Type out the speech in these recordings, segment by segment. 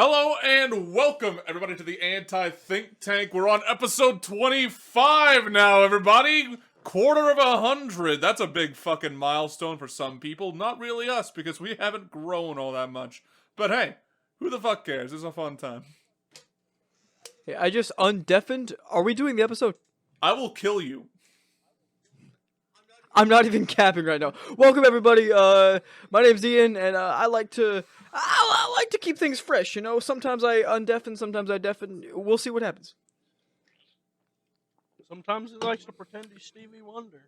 Hello and welcome, everybody, to the Anti-Think Tank. We're on episode 25 now, everybody. Quarter of 100. That's a big fucking milestone for some people. Not really us, because we haven't grown all that much. But hey, who the fuck cares? It's a fun time. Hey, I just undeafened. Are we doing the episode? I will kill you. I'm not even capping right now. Welcome everybody. My name's Ian, and I like to keep things fresh. You know, sometimes I undeafen, sometimes I deafen. We'll see what happens. Sometimes he likes to pretend he's Stevie Wonder.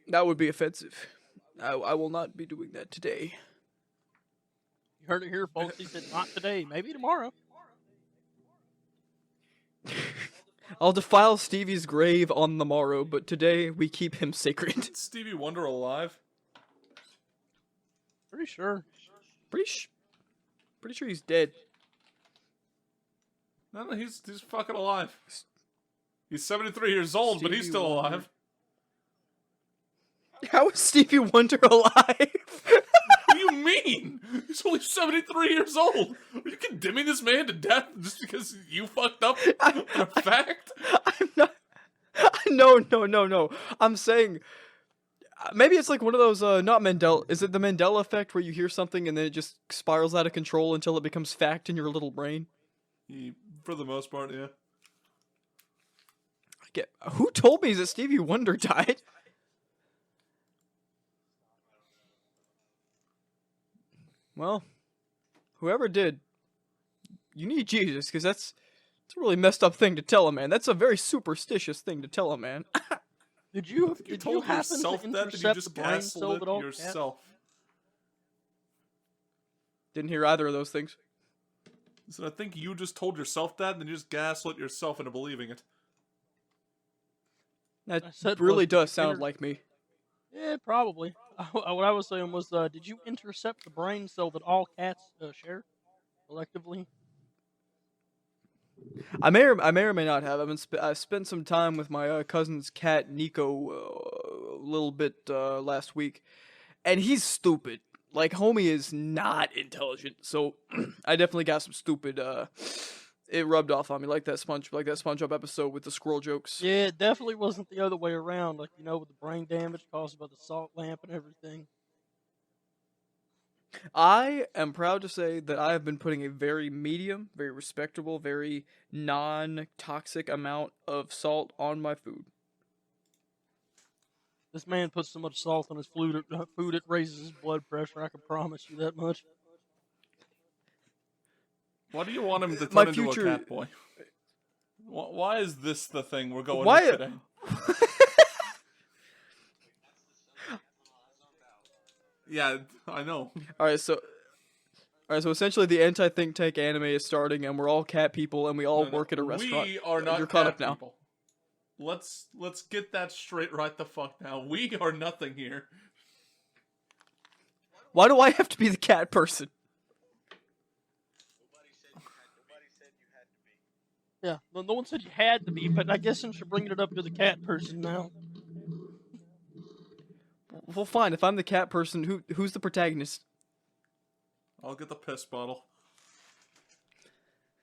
That would be offensive. I will not be doing that today. You heard it here, folks. He said, not today, maybe tomorrow. I'll defile Stevie's grave on the morrow, but today we keep him sacred. Is Stevie Wonder alive? Pretty sure. Pretty sure he's dead. No, he's fucking alive. He's 73 years old, but he's still alive. How is Stevie Wonder alive? What do you mean? He's only 73 years old. Are you condemning this man to death just because you fucked up on a fact? I'm not. No. I'm saying maybe it's like one of those. Not Mandela. Is it the Mandela effect where you hear something and then it just spirals out of control until it becomes fact in your little brain? For the most part, yeah. Who told me that Stevie Wonder died? Well, whoever did, you need Jesus, because that's a really messed up thing to tell a man. That's a very superstitious thing to tell a man. Did you told happen yourself to that? Did you intercept just the brain cell gaslit that all yourself? Didn't hear either of those things. So I think you just told yourself that, and then you just gaslit yourself into believing it. That really does sound like me. Yeah, probably. What I was saying was, did you intercept the brain cell that all cats share collectively? I may or may not have. I spent some time with my cousin's cat Nico a little bit last week, and he's stupid. Like, homie is not intelligent, so I definitely got some stupid. It rubbed off on me like that SpongeBob episode with the squirrel jokes. Yeah, it definitely wasn't the other way around. Like, you know, with the brain damage caused by the salt lamp and everything. I am proud to say that I have been putting a very medium, very respectable, very non-toxic amount of salt on my food. This man puts so much salt on his food it raises his blood pressure. I can promise you that much. Why do you want him to turn into a cat boy? Why is this the thing we're going with today? Yeah, I know. Alright, so essentially the Anti-Think Tank anime is starting, and we're all cat people, and we all work at a restaurant. We are not You're caught up cat now. people. Let's get that straight right the fuck now. We are nothing here. Why do I have to be the cat person? Yeah, no one said you had to be, but I guess since you're bringing it up, you're the cat person now. Well, fine. If I'm the cat person, who's the protagonist? I'll get the piss bottle.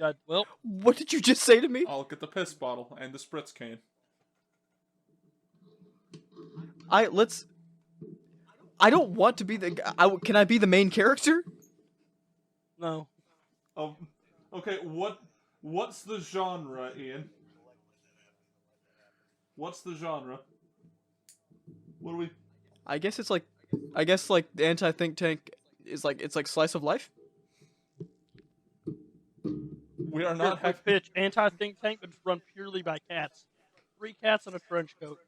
God, well, what did you just say to me? I'll get the piss bottle and the spritz can. I don't want to be the. Can I be the main character? No. Okay. What's the genre, Ian? What's the genre? What do we? I guess like the Anti-Think Tank is like, it's like slice of life. We are not Quick pitch. Anti-Think Tank would run purely by cats. 3 cats in a trench coat.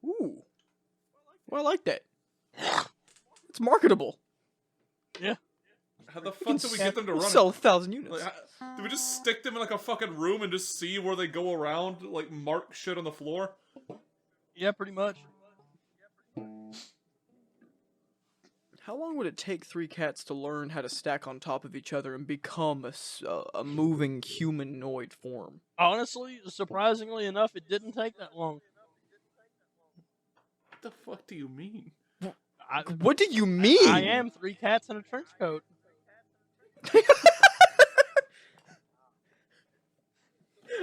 Ooh. Well, I like that. It's marketable. Yeah. How the fuck do we get them to run? Sell 1,000 units. Like, do we just stick them in like a fucking room and just see where they go around, like mark shit on the floor? Yeah, pretty much. How long would it take 3 cats to learn how to stack on top of each other and become a moving humanoid form? Honestly, surprisingly enough, it didn't take that long. What the fuck do you mean? What do you mean? I am 3 cats in a trench coat.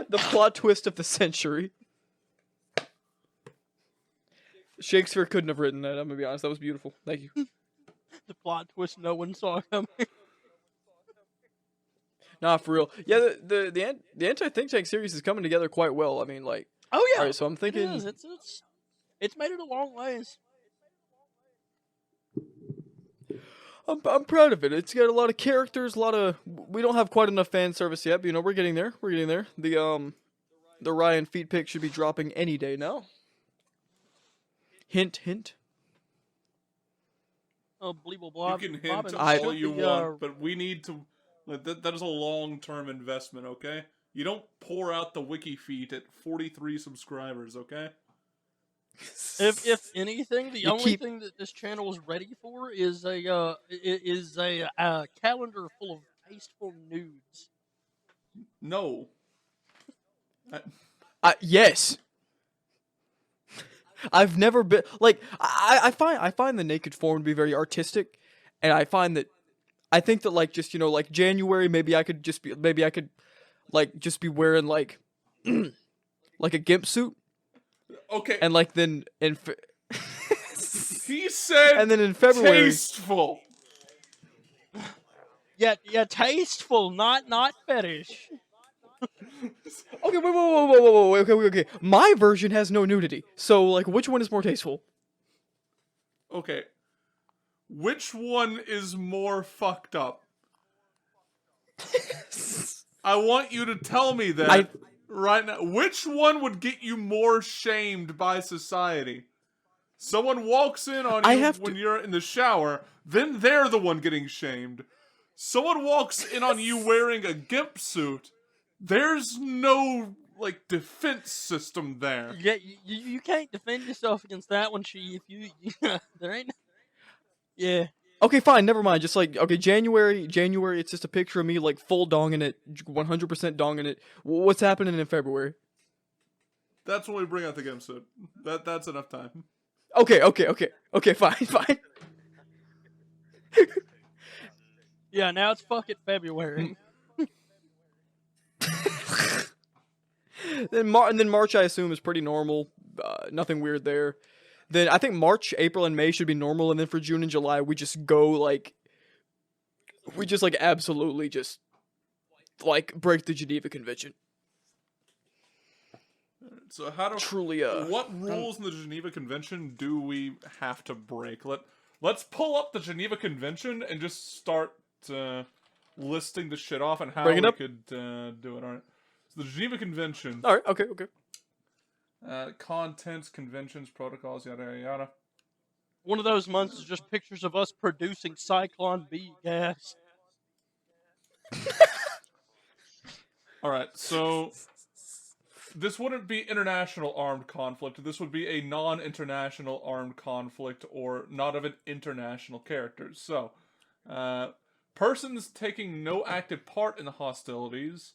The plot twist of the century. Shakespeare couldn't have written that. I'm gonna be honest. That was beautiful. Thank you. The plot twist no one saw coming. Nah, for real. Yeah, the anti think tank series is coming together quite well. I mean, like, Oh yeah. all right. So I'm thinking. It is. It's made it a long ways. I'm proud of it. It's got a lot of characters, a lot of. We don't have quite enough fan service yet, but you know we're getting there. We're getting there. The Ryan feet pick should be dropping any day now. Hint, hint. Oh, Bleeble Blob. You can Bob hint and all Shilty, you want, but we need to. Like, that is a long-term investment, okay? You don't pour out the wiki feed at 43 subscribers, okay? If anything, the You only keep- thing that this channel is ready for is a calendar full of tasteful nudes. No. Yes. I've never been like I find the naked form to be very artistic, and I think that like just like January maybe I could just be wearing like like a gimp suit, Okay. and like then He said and then in February tasteful. Yeah, tasteful, not fetish. Okay, wait, okay. My version has no nudity, so like which one is more tasteful? Okay. Which one is more fucked up? I want you to tell me that right now. Which one would get you more shamed by society? Someone walks in on you when you're in the shower, then they're the one getting shamed. Someone walks in on you wearing a gimp suit. There's no like defense system there. Yeah, you can't defend yourself against that one, She. If you there ain't. Yeah. Okay, fine, never mind. Just like okay, January, it's just a picture of me like full donging it, 100% donging it. What's happening in February? That's when we bring out the gimp suit. That's enough time. Okay, fine. Yeah, now it's fuck it February. Then March, I assume, is pretty normal. Nothing weird there. Then I think March, April, and May should be normal, and then for June and July, we just go like, absolutely just like break the Geneva Convention. So how do Truly, what rules in the Geneva Convention do we have to break? Let's pull up the Geneva Convention and just start listing the shit off and how we could do it. All right. So the Geneva Convention. All right. Okay. Contents, conventions, protocols, yada yada yada. One of those months is just pictures of us producing Cyclone B gas. All right. So this wouldn't be international armed conflict. This would be a non-international armed conflict or not of an international character. So, persons taking no active part in the hostilities,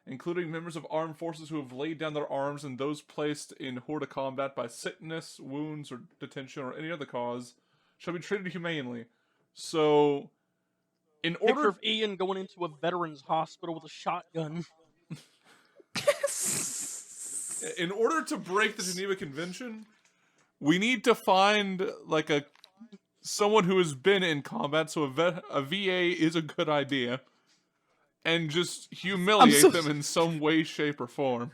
including members of armed forces who have laid down their arms and those placed in horde combat by sickness, wounds, or detention, or any other cause, shall be treated humanely. So, in Picture order of Ian going into a veterans hospital with a shotgun. in order to break the Geneva Convention, we need to find like someone who has been in combat, so a VA is a good idea, and just humiliate them in some way, shape, or form.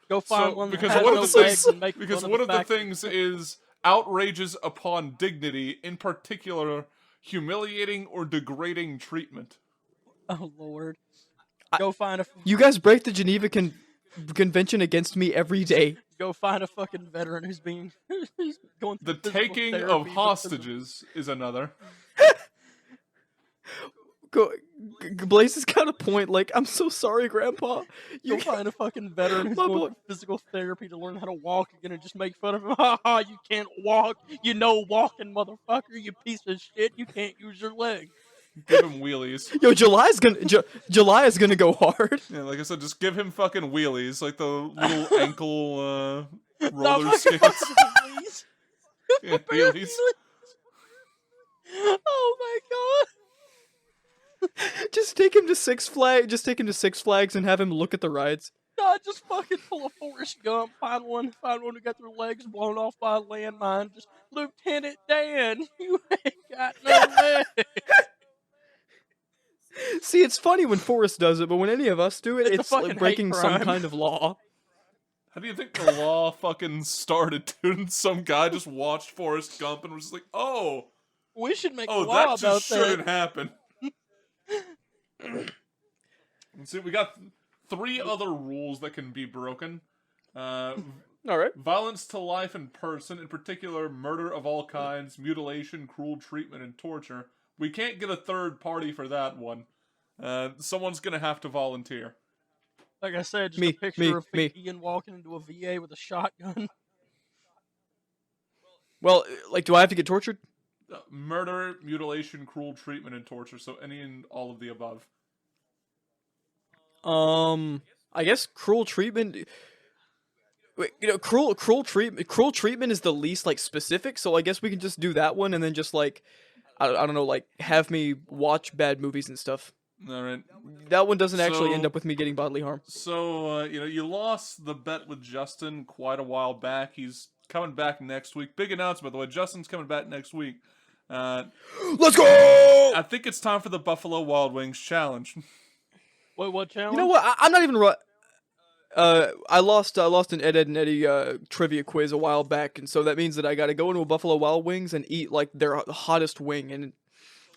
Go find one that because has one no of the legs and make because fun one of of the fact- things is outrages upon dignity, in particular, humiliating or degrading treatment. Oh Lord! Go find a. You guys break the Geneva Convention against me every day. Go find a fucking veteran who's being who's going through The physical taking therapy of because hostages is another. Blaze has got a point. Like, I'm so sorry, Grandpa. Go find a fucking veteran who's going through physical therapy to learn how to walk again and just make fun of him. Ha ha! You can't walk. You know walking, motherfucker. You piece of shit. You can't use your leg. Give him wheelies. Yo, July is gonna go hard. Yeah, like I said, just give him fucking wheelies, like the little ankle roller No, skates. please. Yeah, wheelies. Just take him to Six Flags. Just take him to Six Flags and have him look at the rides. No, just fucking pull a Forrest Gump. Find one who got their legs blown off by a landmine. Just Lieutenant Dan, you ain't got no legs. See, it's funny when Forrest does it, but when any of us do it, It's a it's fucking like hate breaking some crime. kind of law. How do you think the law fucking started, dude? Some guy just watched Forrest Gump and was just like, oh, We should make a oh, law that about just that. shouldn't happen. See, we got 3 other rules that can be broken. All right. Violence to life and person, in particular, murder of all kinds, mutilation, cruel treatment, and torture. We can't get a third party for that one. Someone's gonna have to volunteer. Like I said, just Me, a picture me, of me. Ian walking into a VA with a shotgun. Well, like, do I have to get tortured? Murder, mutilation, cruel treatment, and torture. So any and all of the above. I guess cruel treatment. Wait, cruel treatment is the least like specific. So I guess we can just do that one, and then just like, I don't know, like have me watch bad movies and stuff. All right. That one doesn't actually end So- up with me getting bodily harm. So, you lost the bet with Justin quite a while back. He's coming back next week. Big announcement, by the way. Justin's coming back next week. Let's go! I think it's time for the Buffalo Wild Wings challenge. Wait, what challenge? You know what? I'm not even I lost an Ed and Eddie trivia quiz a while back, and so that means that I got to go into a Buffalo Wild Wings and eat like their hottest wing, and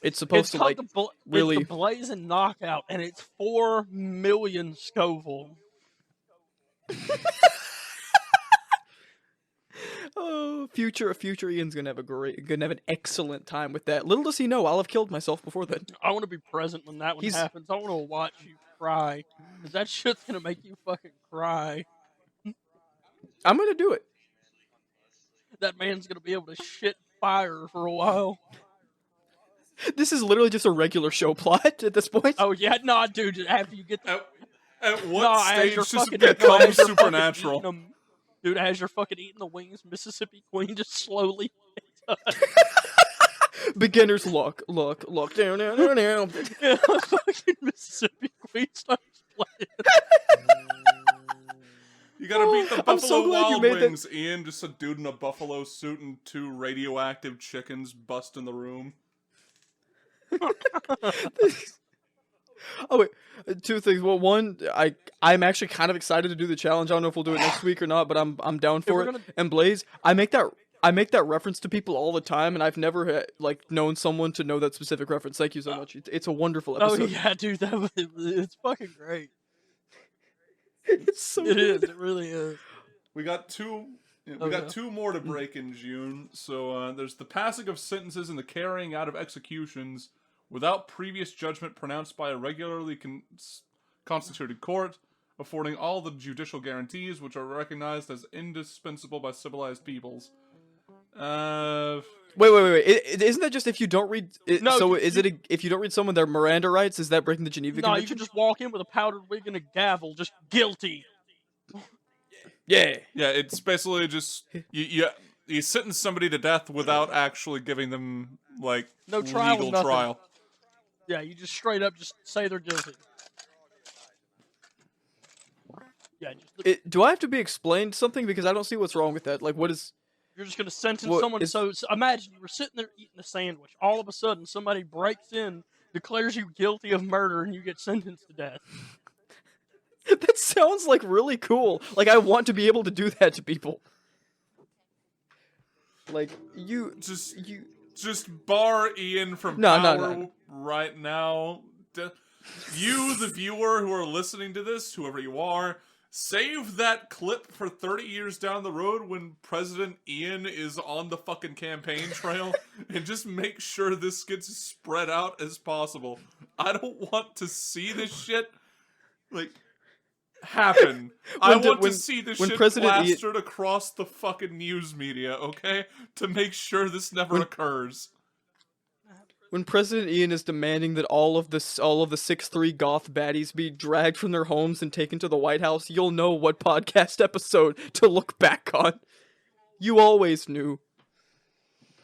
it's supposed It's to called like really. it's the Blazing Knockout, and it's 4 million Scoville. Oh, future Ian's gonna have an excellent time with that. Little does he know, I'll have killed myself before then. I want to be present when that one He's- happens. I want to watch you cry, 'cause that shit's gonna make you fucking cry. I'm gonna do it. That man's gonna be able to shit fire for a while. This is literally just a regular show plot at this point. Oh yeah, nah, dude. After you get the At what nah, as stage you're does this fucking become as you're fucking supernatural? eating 'em- dude, as you're fucking eating the wings, Mississippi Queen just slowly. Beginner's luck. Down. Yeah, fucking Mississippi Queen starts playing. You gotta beat the I'm so Buffalo glad you Wild made that- Wings, Ian. Just a dude in a buffalo suit and 2 radioactive chickens bust in the room. Oh wait, 2 things. Well, one, I'm actually kind of excited to do the challenge. I don't know if we'll do it next week or not, but I'm down for we're it. gonna- And Blaze, I make that reference to people all the time, and I've never like known someone to know that specific reference. Thank you so much. It's a wonderful Oh episode. yeah, dude, it's fucking great. It's so It good. is. It really is. We got 2. We Oh, got yeah. 2 more to break in June. So there's the passing of sentences and the carrying out of executions without previous judgment pronounced by a regularly constituted court, affording all the judicial guarantees which are recognized as indispensable by civilized peoples. Wait. Isn't that just if you don't read? No, so you- is it if you don't read someone their Miranda rights? Is that breaking the Geneva No, you Convention? can just walk in with a powdered wig and a gavel, just guilty. Yeah. Yeah, it's basically just you sentence somebody to death without actually giving them like No trial, legal nothing. trial. Yeah, you just straight up just say they're guilty. Yeah, Do I have to be explained something because I don't see what's wrong with that? Like, what is? you're just gonna sentence What someone. is- So imagine you were sitting there eating a sandwich. All of a sudden, somebody breaks in, declares you guilty of murder, and you get sentenced to death. That sounds like really cool. Like I want to be able to do that to people. Like you Just bar Ian from No. power right now. You, the viewer who are listening to this, whoever you are, save that clip for 30 years down the road when President Ian is on the fucking campaign trail and just make sure this gets spread out as possible. I don't want to see this shit, like, happen. I want to see this when shit President Ian- plastered across the fucking news media, okay? To make sure this never occurs. When President Ian is demanding that all of the 6'3" goth baddies be dragged from their homes and taken to the White House, you'll know what podcast episode to look back on. You always knew.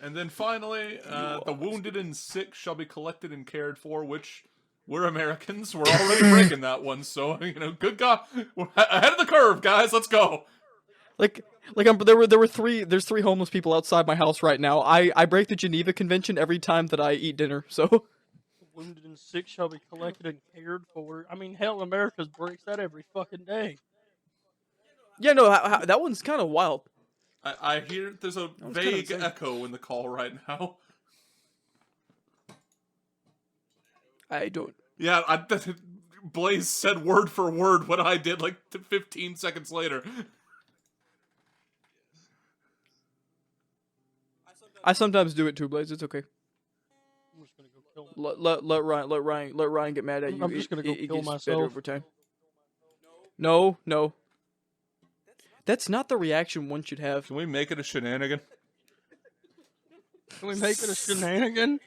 And then finally, the wounded and sick shall be collected and cared for, which We're Americans. We're already breaking that one. So good God, we're ahead of the curve, guys. Let's go. There's 3 homeless people outside my house right now. I break the Geneva Convention every time that I eat dinner. So Wounded and sick shall be collected and cared for. I mean, hell, America breaks that every fucking day. yeah, no, that one's kind of wild. I hear there's a vague echo in the call right now. I don't. Yeah, Blaze said word for word what I did like 15 seconds later. I sometimes do it too, Blaze. It's okay. I'm just gonna go kill Let Ryan get mad at you. I'm just gonna go it kill gets myself. better over time. No. That's not the reaction one should have. Can we make it a shenanigan? Can we make it a shenanigan?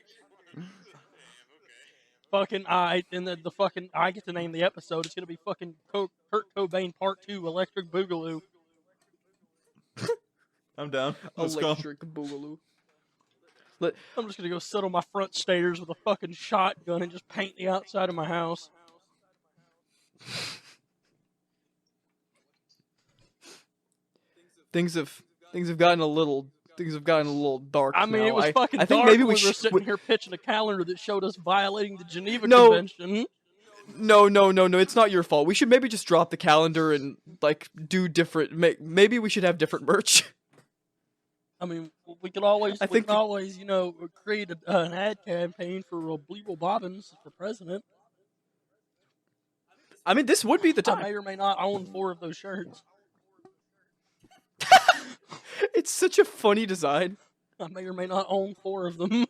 Fucking and the fucking I get to name the episode. It's gonna be fucking Kurt Cobain Part 2, Electric Boogaloo. I'm down. Let's go. Electric Boogaloo. I'm just gonna go sit on my front stairs with a fucking shotgun and just paint the outside of my house. Things have gotten a little dark. I mean, now. it was fucking I think dark maybe when we we were should. sitting here pitching a calendar that showed us violating the Geneva No. Convention. No. It's not your fault. We should maybe just drop the calendar and like do different. Maybe we should have different merch. I mean, we could always, create an ad campaign for Bleeble Bobbins for president. I mean, this would be the I time. may or may not own 4 of those shirts. It's such a funny design. I may or may not own 4 of them.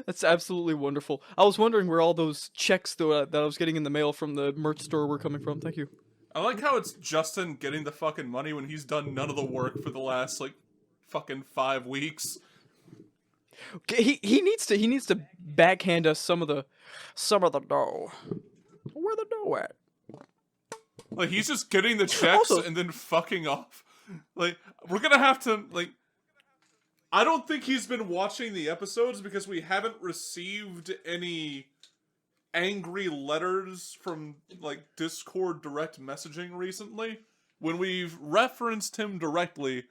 That's absolutely wonderful. I was wondering where all those checks that I was getting in the mail from the merch store were coming from. Thank you. I like how it's Justin getting the fucking money when he's done none of the work for the last fucking 5 weeks. He needs to backhand us some of the dough. Where the dough at? Like he's just getting the checks Also, and then fucking off. Like we're gonna have to I don't think he's been watching the episodes because we haven't received any angry letters from Discord direct messaging recently when we've referenced him directly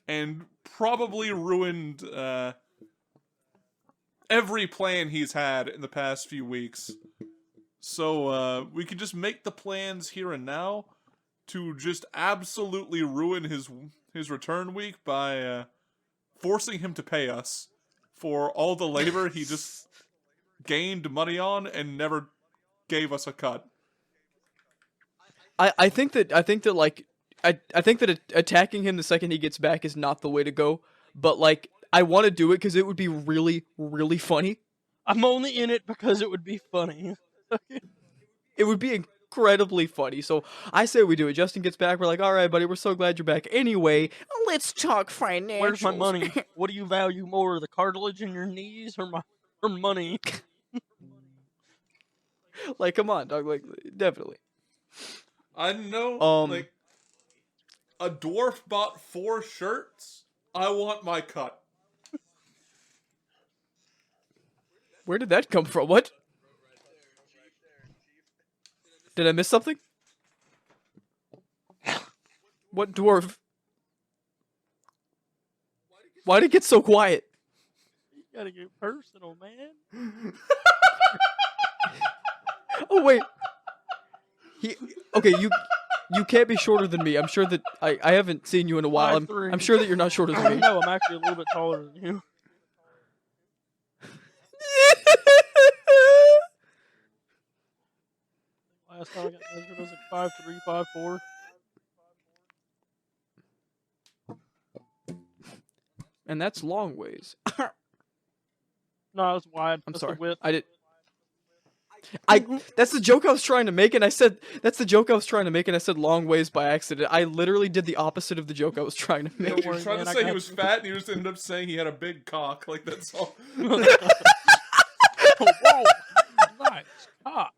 and probably ruined every plan he's had in the past few weeks. So we can just make the plans here and now to just absolutely ruin his return week by forcing him to pay us for all the labor he just gained money on and never gave us a cut. I think that attacking him the second he gets back is not the way to go. But I want to do it because it would be really, really funny. I'm only in it because it would be funny. It would be incredibly funny. So I say we do it. Justin gets back. We're like, all right, buddy, we're so glad you're back. Anyway, let's talk financials. Where's my money? What do you value more, the cartilage in your knees or money? Come on, dog. Definitely. I know, a dwarf bought 4 shirts. I want my cut. Where did that come from? What? Did I miss something? What dwarf? Why'd it get so quiet? You gotta get personal, man. Oh wait. Okay, you can't be shorter than me. I'm sure that I haven't seen you in a while. 5'3". I'm sure that you're not shorter than me. No, I'm actually a little bit taller than you. Last time I got measured, I was like 5'3", 5'4". And that's long ways. No, it's wide. I'm That's sorry. The width. That's the joke I was trying to make, and I said long ways by accident. I literally did the opposite of the joke I was trying to make. You were trying to say he was fat, and you just ended up saying he had a big cock. That's all. Whoa, nice cock.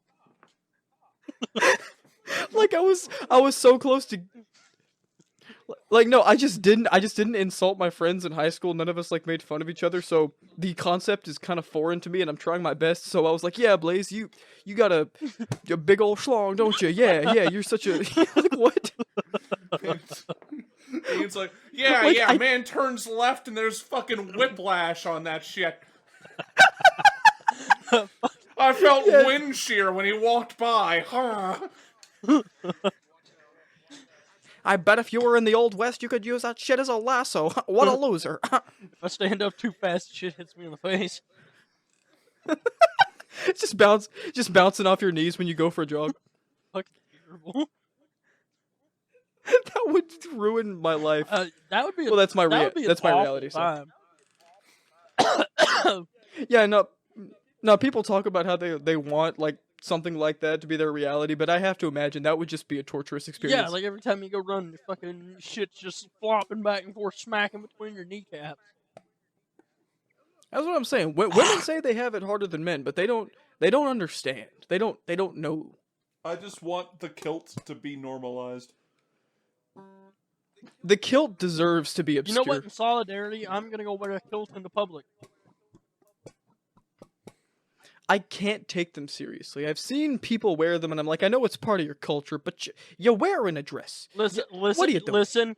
I was so close to. Like, no, I just didn't insult my friends in high school. None of us like made fun of each other, so the concept is kind of foreign to me, and I'm trying my best. So I was like, "Yeah, Blaze, you got a big old schlong, don't you? Yeah, you're such a like what? It's like, yeah, Like, yeah, man turns left and there's fucking whiplash on that shit. I felt wind shear when he walked by. I bet if you were in the old west, you could use that shit as a lasso. What a loser! If I stand up too fast, shit hits me in the face. It's just bouncing off your knees when you go for a jog. Fucking terrible. That would ruin my life. That would be. Well, that's my that would be that's an my awful reality. So. time. Yeah, no. People talk about how they want like something like that to be their reality, but I have to imagine that would just be a torturous experience. Yeah, like every time you go run, your fucking shit's just flopping back and forth, smacking between your kneecaps. That's what I'm saying. Women say they have it harder than men, but they don't understand. They don't know. I just want the kilt to be normalized. The kilt deserves to be obscure. You know what? In solidarity, I'm gonna go wear a kilt in the public. I can't take them seriously. I've seen people wear them, and I'm like, I know it's part of your culture, but you're wearing a dress. Listen, what are you doing? listen,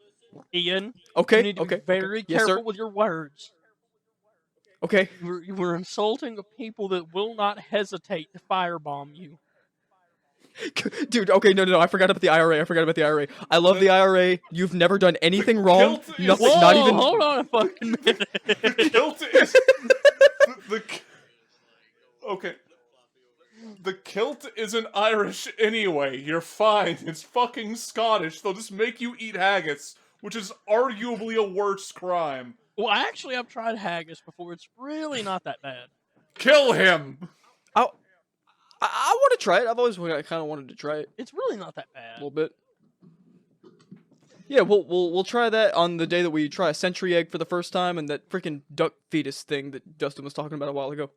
Ian. Okay, You need to okay. be very Yes, careful sir. with your words. Okay. You were insulting a people that will not hesitate to firebomb you. Dude, okay, no, I forgot about the IRA. I love the IRA. You've never done anything wrong. kilt is- Nothing, Whoa, not even. hold on a fucking minute. The kilt is okay. The kilt isn't Irish anyway. You're fine. It's fucking Scottish. They'll just make you eat haggis, which is arguably a worse crime. Well, actually, I've tried haggis before. It's really not that bad. Kill him. I want to try it. I've always kind of wanted to try it It's really not that a bad. little bit. Yeah, we'll try that on the day that we try a century egg for the first time and that freaking duck fetus thing that Dustin was talking about a while ago.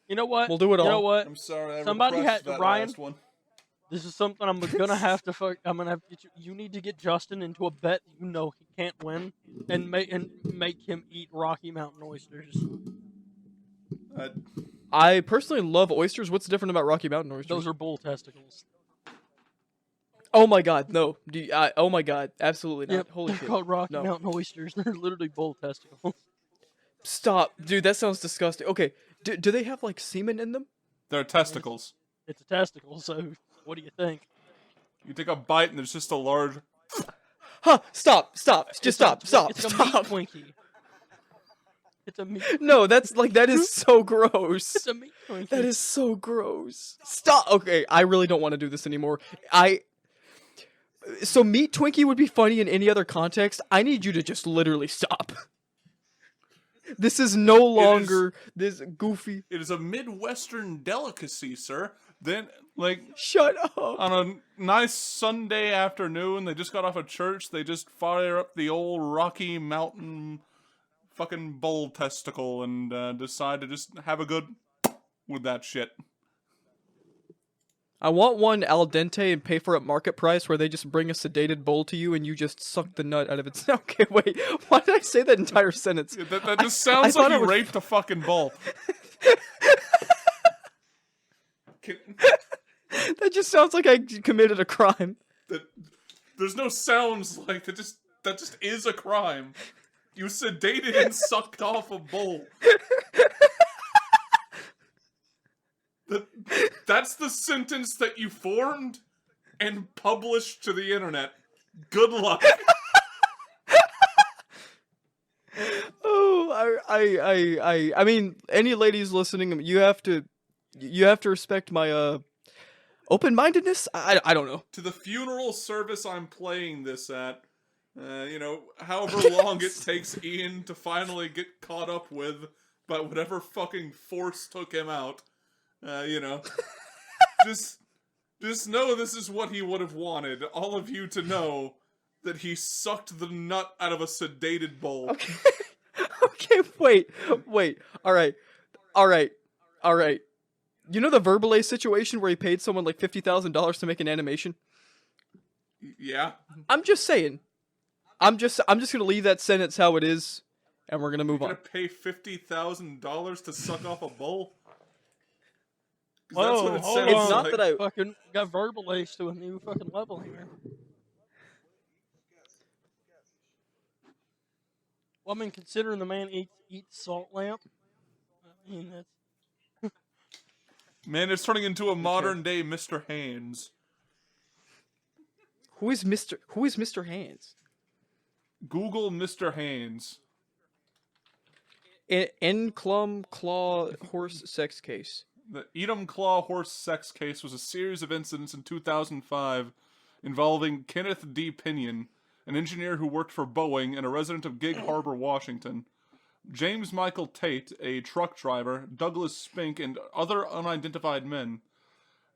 You know what? We'll do it all. You know what? I'm sorry. I Somebody repressed had- that Ryan? last one. This is something I'm gonna have to I'm gonna have to get you. You need to get Justin into a bet you know he can't win, and make him eat Rocky Mountain oysters. I personally love oysters. What's different about Rocky Mountain oysters? Those are bull testicles. Oh my god, no. Oh my god, absolutely not. Yep, Holy they're shit. called Rocky No. Mountain oysters. They're literally bull testicles. Stop. Dude, that sounds disgusting. Okay, do they have like semen in them? They're testicles. It's a testicle, so what do you think? You take a bite and there's just a large. Huh, stop. Just It's stop. It's Stop. a meat Stop. Twinkie. It's a meat. No, that is so gross. It's a meat Twinkie. That is so gross. Stop. Okay, I really don't want to do this anymore. So meat Twinkie would be funny in any other context. I need you to just literally stop. This is no longer this goofy. It is a Midwestern delicacy, sir. Then, like, Shut up. on a nice Sunday afternoon, they just got off of church, they just fire up the old Rocky Mountain fucking bull testicle and decide to just have a good with that shit. I want one al dente and pay for it market price where they just bring a sedated bowl to you and you just suck the nut out of it. Okay, wait. Why did I say that entire sentence? Yeah, that just sounds thought like I you was- raped a fucking bull. That just sounds like I committed a crime. There's no sounds like that. That just is a crime. You sedated and sucked off a bull. That's the sentence that you formed and published to the internet. Good luck. Oh, I mean, any ladies listening, you have to respect my open-mindedness. I don't know. To the funeral service I'm playing this at, however long it takes Ian to finally get caught up with by whatever fucking force took him out, just know this is what he would have wanted. All of you to know that he sucked the nut out of a sedated bowl. Okay. Okay, wait. All right. You know the Verbale situation where he paid someone like $50,000 to make an animation? Yeah. I'm just saying. I'm just gonna leave that sentence how it is, and we're gonna move You're on. gonna pay $50,000 to suck off a bull? 'Cause Whoa, that's what it hold sounds It's on. not like. that I. Fucking got verbal age to a new fucking level here. Well, I mean, considering the man eats salt lamp, I mean that's Man, it's turning into a modern day Mr. Hands. Who is Mr. Hands? Google Mr. Hands. Enclum Claw Horse Sex Case. The Edam Claw horse sex case was a series of incidents in 2005 involving Kenneth D. Pinion, an engineer who worked for Boeing and a resident of Gig Harbor, Washington. James Michael Tate, a truck driver, Douglas Spink, and other unidentified men.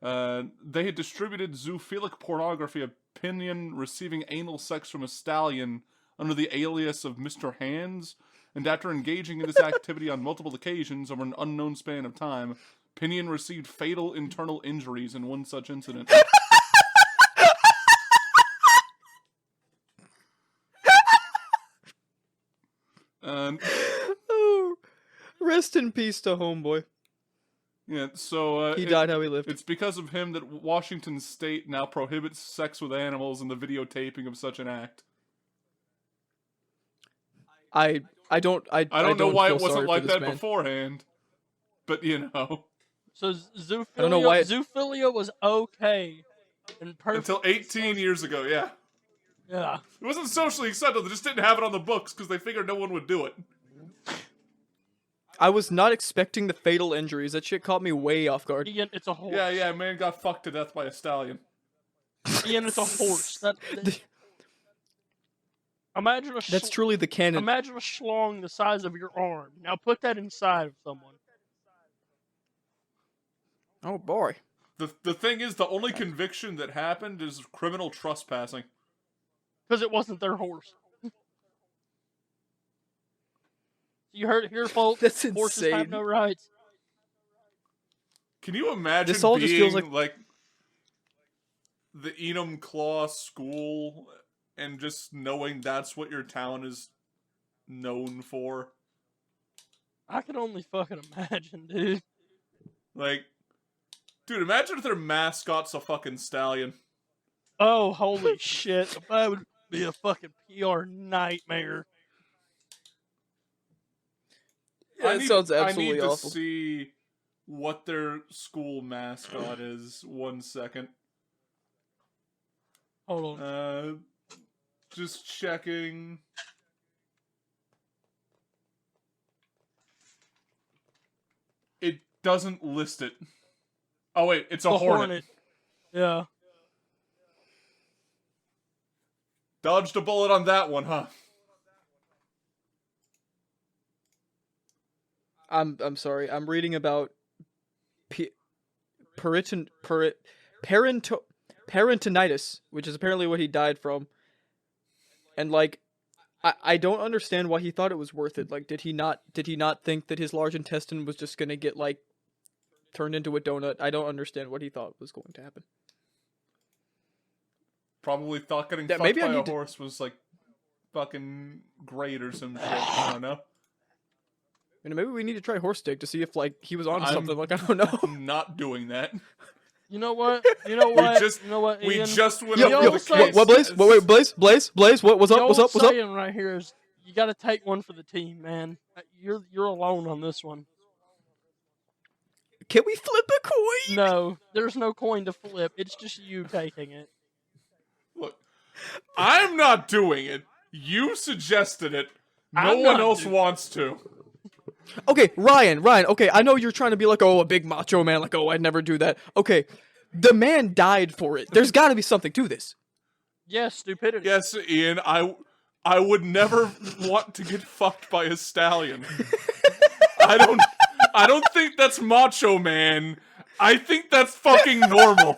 They had distributed zoophilic pornography of Pinion receiving anal sex from a stallion under the alias of Mr. Hands, and after engaging in this activity on multiple occasions over an unknown span of time, Pinion received fatal internal injuries in one such incident. Oh, rest in peace to homeboy. Yeah, so He died how he lived. It's because of him that Washington State now prohibits sex with animals and the videotaping of such an act. I don't know why feel it wasn't sorry like for this that man. beforehand, but you know. so zoophilia. I don't know why Zoophilia was okay and perfect Until 18 years ago, yeah. Yeah. It wasn't socially acceptable, they just didn't have it on the books because they figured no one would do it. I was not expecting the fatal injuries. That shit caught me way off guard. Ian, it's a horse. Yeah, man got fucked to death by a stallion. Ian, it's a horse. Imagine That's truly the canon. Imagine a schlong the size of your arm. Now put that inside of someone. Oh boy. The thing is, the only conviction that happened is criminal trespassing. Because it wasn't their horse. You heard it here, folks. That's Horses have insane. no rights. Can you imagine This all being just feels like the Enum Claw school and just knowing that's what your town is known for? I can only fucking imagine, dude. Like, dude, imagine if their mascot's a fucking stallion. Oh, holy shit. That would be a fucking PR nightmare. That sounds I absolutely need awful. to see what their school mascot is. 1 second. Hold on. Just checking. It doesn't list it. Oh wait, it's a The hornet. Yeah. Dodged a bullet on that one, huh? I'm sorry. I'm reading about peritonitis, which is apparently what he died from. And like, I don't understand why he thought it was worth it. Like, did he not think that his large intestine was just gonna get like turned into a donut? I don't understand what he thought was going to happen. Probably thought getting Yeah, fucked maybe I by a need to- horse was like fucking great or some shit. I don't know. And maybe we need to try horse dick to see if like he was on I'm- something. Like, I don't know. I'm not doing that. You know what? You know what? just- you know what, We Ian? just went Yo, over the yo, case. What, Blaze? Wait, Blaze, what's The up? What's old up? What's up? saying right here is you got to take one for the team, man. You're alone on this one. Can we flip a coin? No, there's no coin to flip. It's just you taking it. Look, I'm not doing it. You suggested it. No I'm one not else doing- wants to. Okay, Ryan, okay, I know you're trying to be like, oh, a big macho man, like, oh, I'd never do that. Okay, the man died for it. There's got to be something to this. Yes, stupidity. Yes, Ian, I would never want to get fucked by a stallion. I don't think that's macho man. I think that's fucking normal.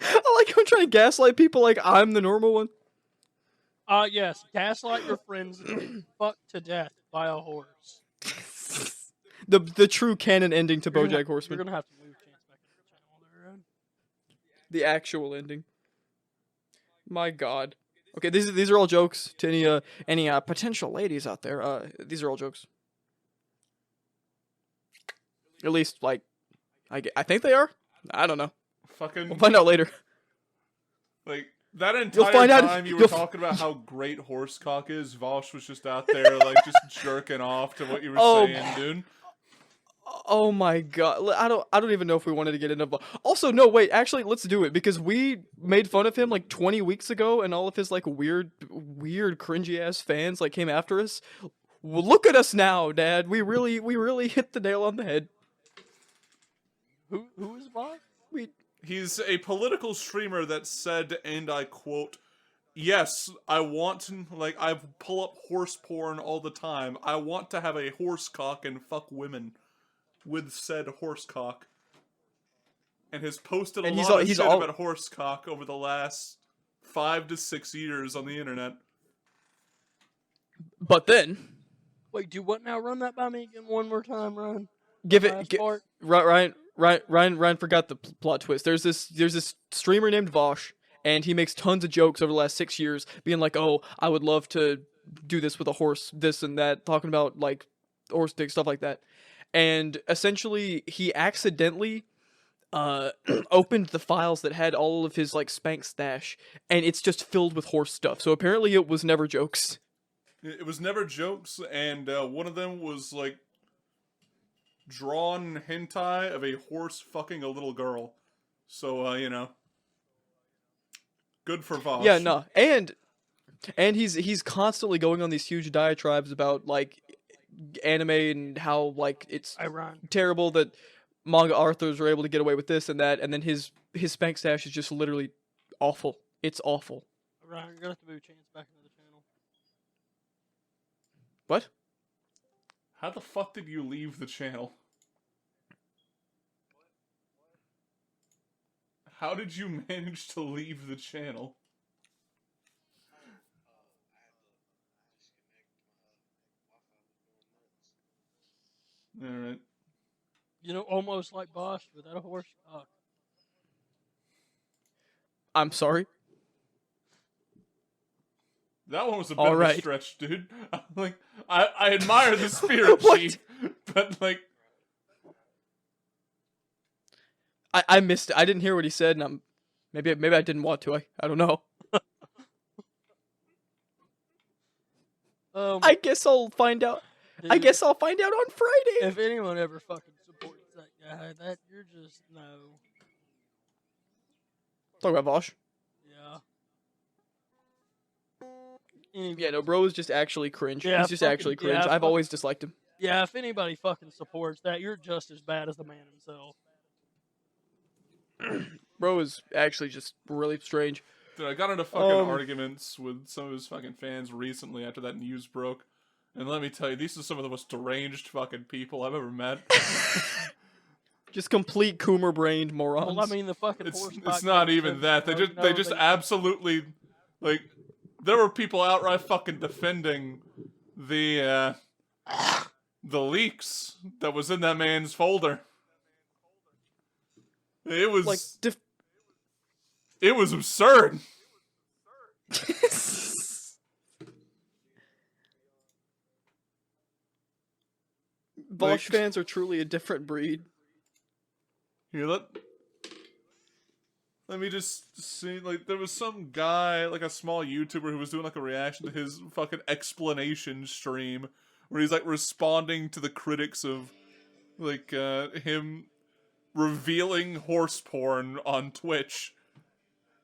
I like how I'm trying to gaslight people like I'm the normal one. Yes, gaslight your friends and get fucked to death by a horse. The true canon ending to You're gonna- BoJack Horseman. You're gonna have to move Chance back into the channel there, Aaron. The actual ending. My God. Okay, these are all jokes to any potential ladies out there. These are all jokes. At least, like, I think they are. I don't know. Fucking We'll find out later. like that You'll entire find out- time you were you'll- talking about how great horsecock is, Vaush was just out there like just jerking off to what you were Oh. saying, dude. Oh my God. I don't even know if we wanted to get into. Also, no, wait. Actually, let's do it because we made fun of him like 20 weeks ago, and all of his like weird, cringy ass fans like came after us. Well, look at us now, Dad. We really hit the nail on the head. Who is Bob? He's a political streamer that said, and I quote, "Yes, I want to, like, I pull up horse porn all the time. I want to have a horse cock and fuck women with said horse cock." And has posted a lot of shit about horse cock over the last 5 to 6 years on the internet. But then, Wait, do what now? Run that by me again one more time, Ryan. Ryan forgot the plot twist. There's this streamer named Vaush, and he makes tons of jokes over the last 6 years, being like, "Oh, I would love to do this with a horse, this and that," talking about like horse dick stuff like that. And essentially, he accidentally opened the files that had all of his like Spank stash, and it's just filled with horse stuff. So apparently, it was never jokes. It was never jokes, and one of them was like drawn hentai of a horse fucking a little girl. So, you know. Good for Vaush. Yeah, no. And he's constantly going on these huge diatribes about like anime and how like it's terrible that manga authors are able to get away with this and that, and then his Spank stash is just literally awful. It's awful. Ryan, you're gonna have to move Chance back into the channel. What? How the fuck did you leave the channel? How did you manage to leave the channel? Alright. You know, almost like Bosch without a horse cock. I'm sorry. That one was a bit All of right. a stretch, dude. Like, I admire the spirit, Chief, but like, I missed it. I didn't hear what he said, and maybe I didn't want to. I don't know. I guess I'll find out. Dude, I guess I'll find out on Friday. if anyone ever fucking supports that guy, that you're just no. Talk about Vaush. Yeah. Anyway, Yeah, no, bro is just actually cringe. Yeah, He's just fucking- actually cringe. yeah, I've always disliked him. yeah, if anybody fucking supports that, you're just as bad as the man himself. Bro is actually just really strange. dude, I got into fucking arguments with some of his fucking fans recently after that news broke. And let me tell you, these are some of the most deranged fucking people I've ever met. Just complete Coomer-brained morons. Well, I mean, the fucking horse It's cock not guy even said, that. you They know, just absolutely, like, there were people outright fucking defending the leaks that was in that man's folder. It was like it was absurd. Vaush fans are truly a different breed. Here, let me just see, like, there was some guy, like a small YouTuber who was doing, like, a reaction to his fucking explanation stream, where he's, like, responding to the critics of, like, him revealing horse porn on Twitch.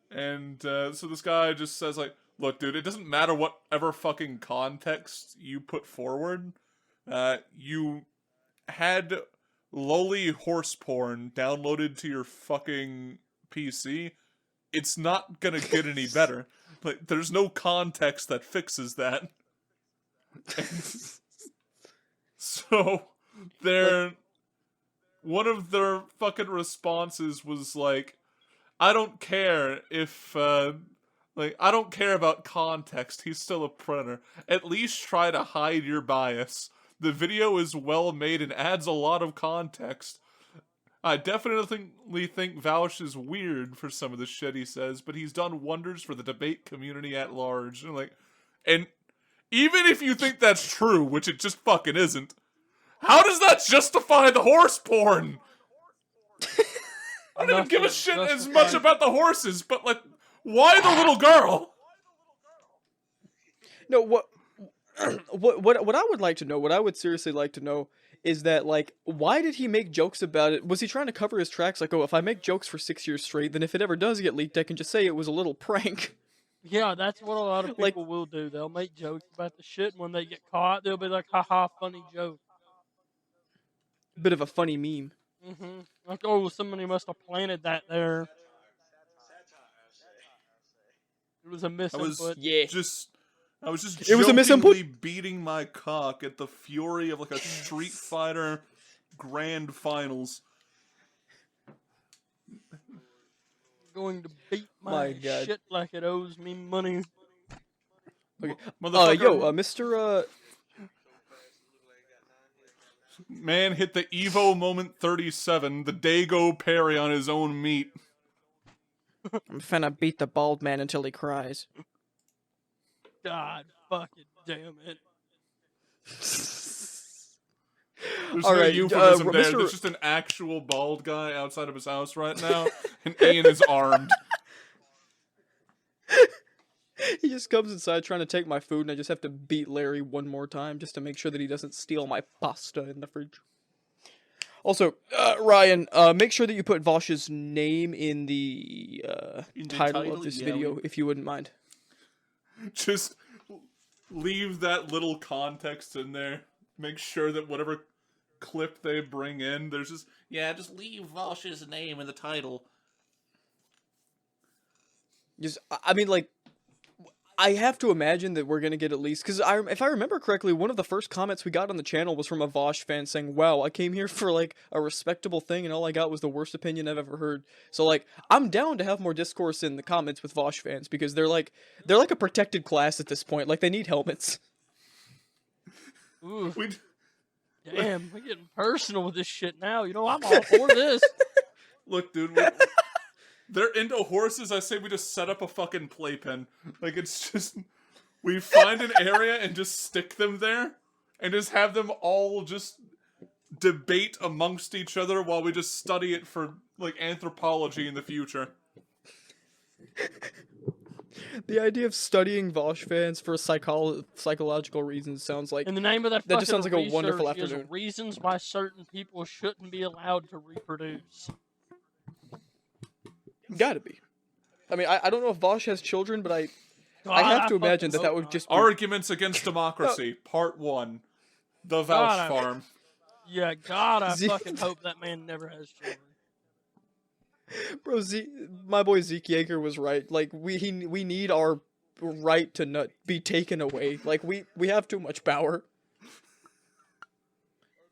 And, so this guy just says, like, look, dude, it doesn't matter whatever fucking context you put forward, you had lowly horse porn downloaded to your fucking PC, it's not gonna get any better. Like, there's no context that fixes that. So, one of their fucking responses was like, I don't care if, I don't care about context, he's still a predator. At least try to hide your bias. The video is well made and adds a lot of context. I definitely think Vaush is weird for some of the shit he says, but he's done wonders for the debate community at large. And even if you think that's true, which it just fucking isn't, how does that justify the horse porn? I don't even give a shit as much about the horses, but like, why the little girl? No, what I would like to know, what I would seriously like to know, is that, like, why did he make jokes about it? Was he trying to cover his tracks? Like, oh, if I make jokes for 6 years straight, then if it ever does get leaked, I can just say it was a little prank. Yeah, that's what a lot of people will do. They'll make jokes about the shit, and when they get caught, they'll be like, haha, funny joke. Bit of a funny meme. Like, oh, somebody must have planted that there. It was a misinput. I was just It was a jokingly beating my cock at the fury of like a Street Fighter Grand Finals. Going to beat my shit like it owes me money. Okay. Motherfucker, Mr. Man hit the Evo moment 37, the Dago parry on his own meat. I'm finna beat the bald man until he cries. God fucking damn it. There's All no right, euphemism there. Mr. There's just an actual bald guy outside of his house right now, and Ian is armed. He just comes inside trying to take my food, and I just have to beat Larry one more time just to make sure that he doesn't steal my pasta in the fridge. Also, Ryan, make sure that you put Vaush's name in the title of this video, if you wouldn't mind. Just leave that little context in there. Make sure that whatever clip they bring in, there's just leave Vaush's name in the title. I mean, like, I have to imagine that we're gonna get at least, because if I remember correctly, one of the first comments we got on the channel was from a Vaush fan saying, "Wow, I came here for like a respectable thing, and all I got was the worst opinion I've ever heard." So like, I'm down to have more discourse in the comments with Vaush fans because they're like a protected class at this point. Like, they need helmets. Ooh. Damn, we're getting personal with this shit now. You know, I'm all for this. Look, dude. They're into horses, I say we just set up a fucking playpen. Like, it's just... We find an area and just stick them there, and just have them all just debate amongst each other while we just study it for, like, anthropology in the future. The idea of studying Vaush fans for psychological reasons sounds like... In the name of that just sounds like a wonderful is afternoon. Reasons why certain people shouldn't be allowed to reproduce. Gotta be. I mean, I don't know if Vaush has children, but I have to imagine that would just be... Arguments Against Democracy, Part 1. The Vaush Farm. Yeah, God, I fucking hope that man never has children. Bro, my boy Zeke Yeager was right. Like, we need our right to not be taken away. Like, we have too much power.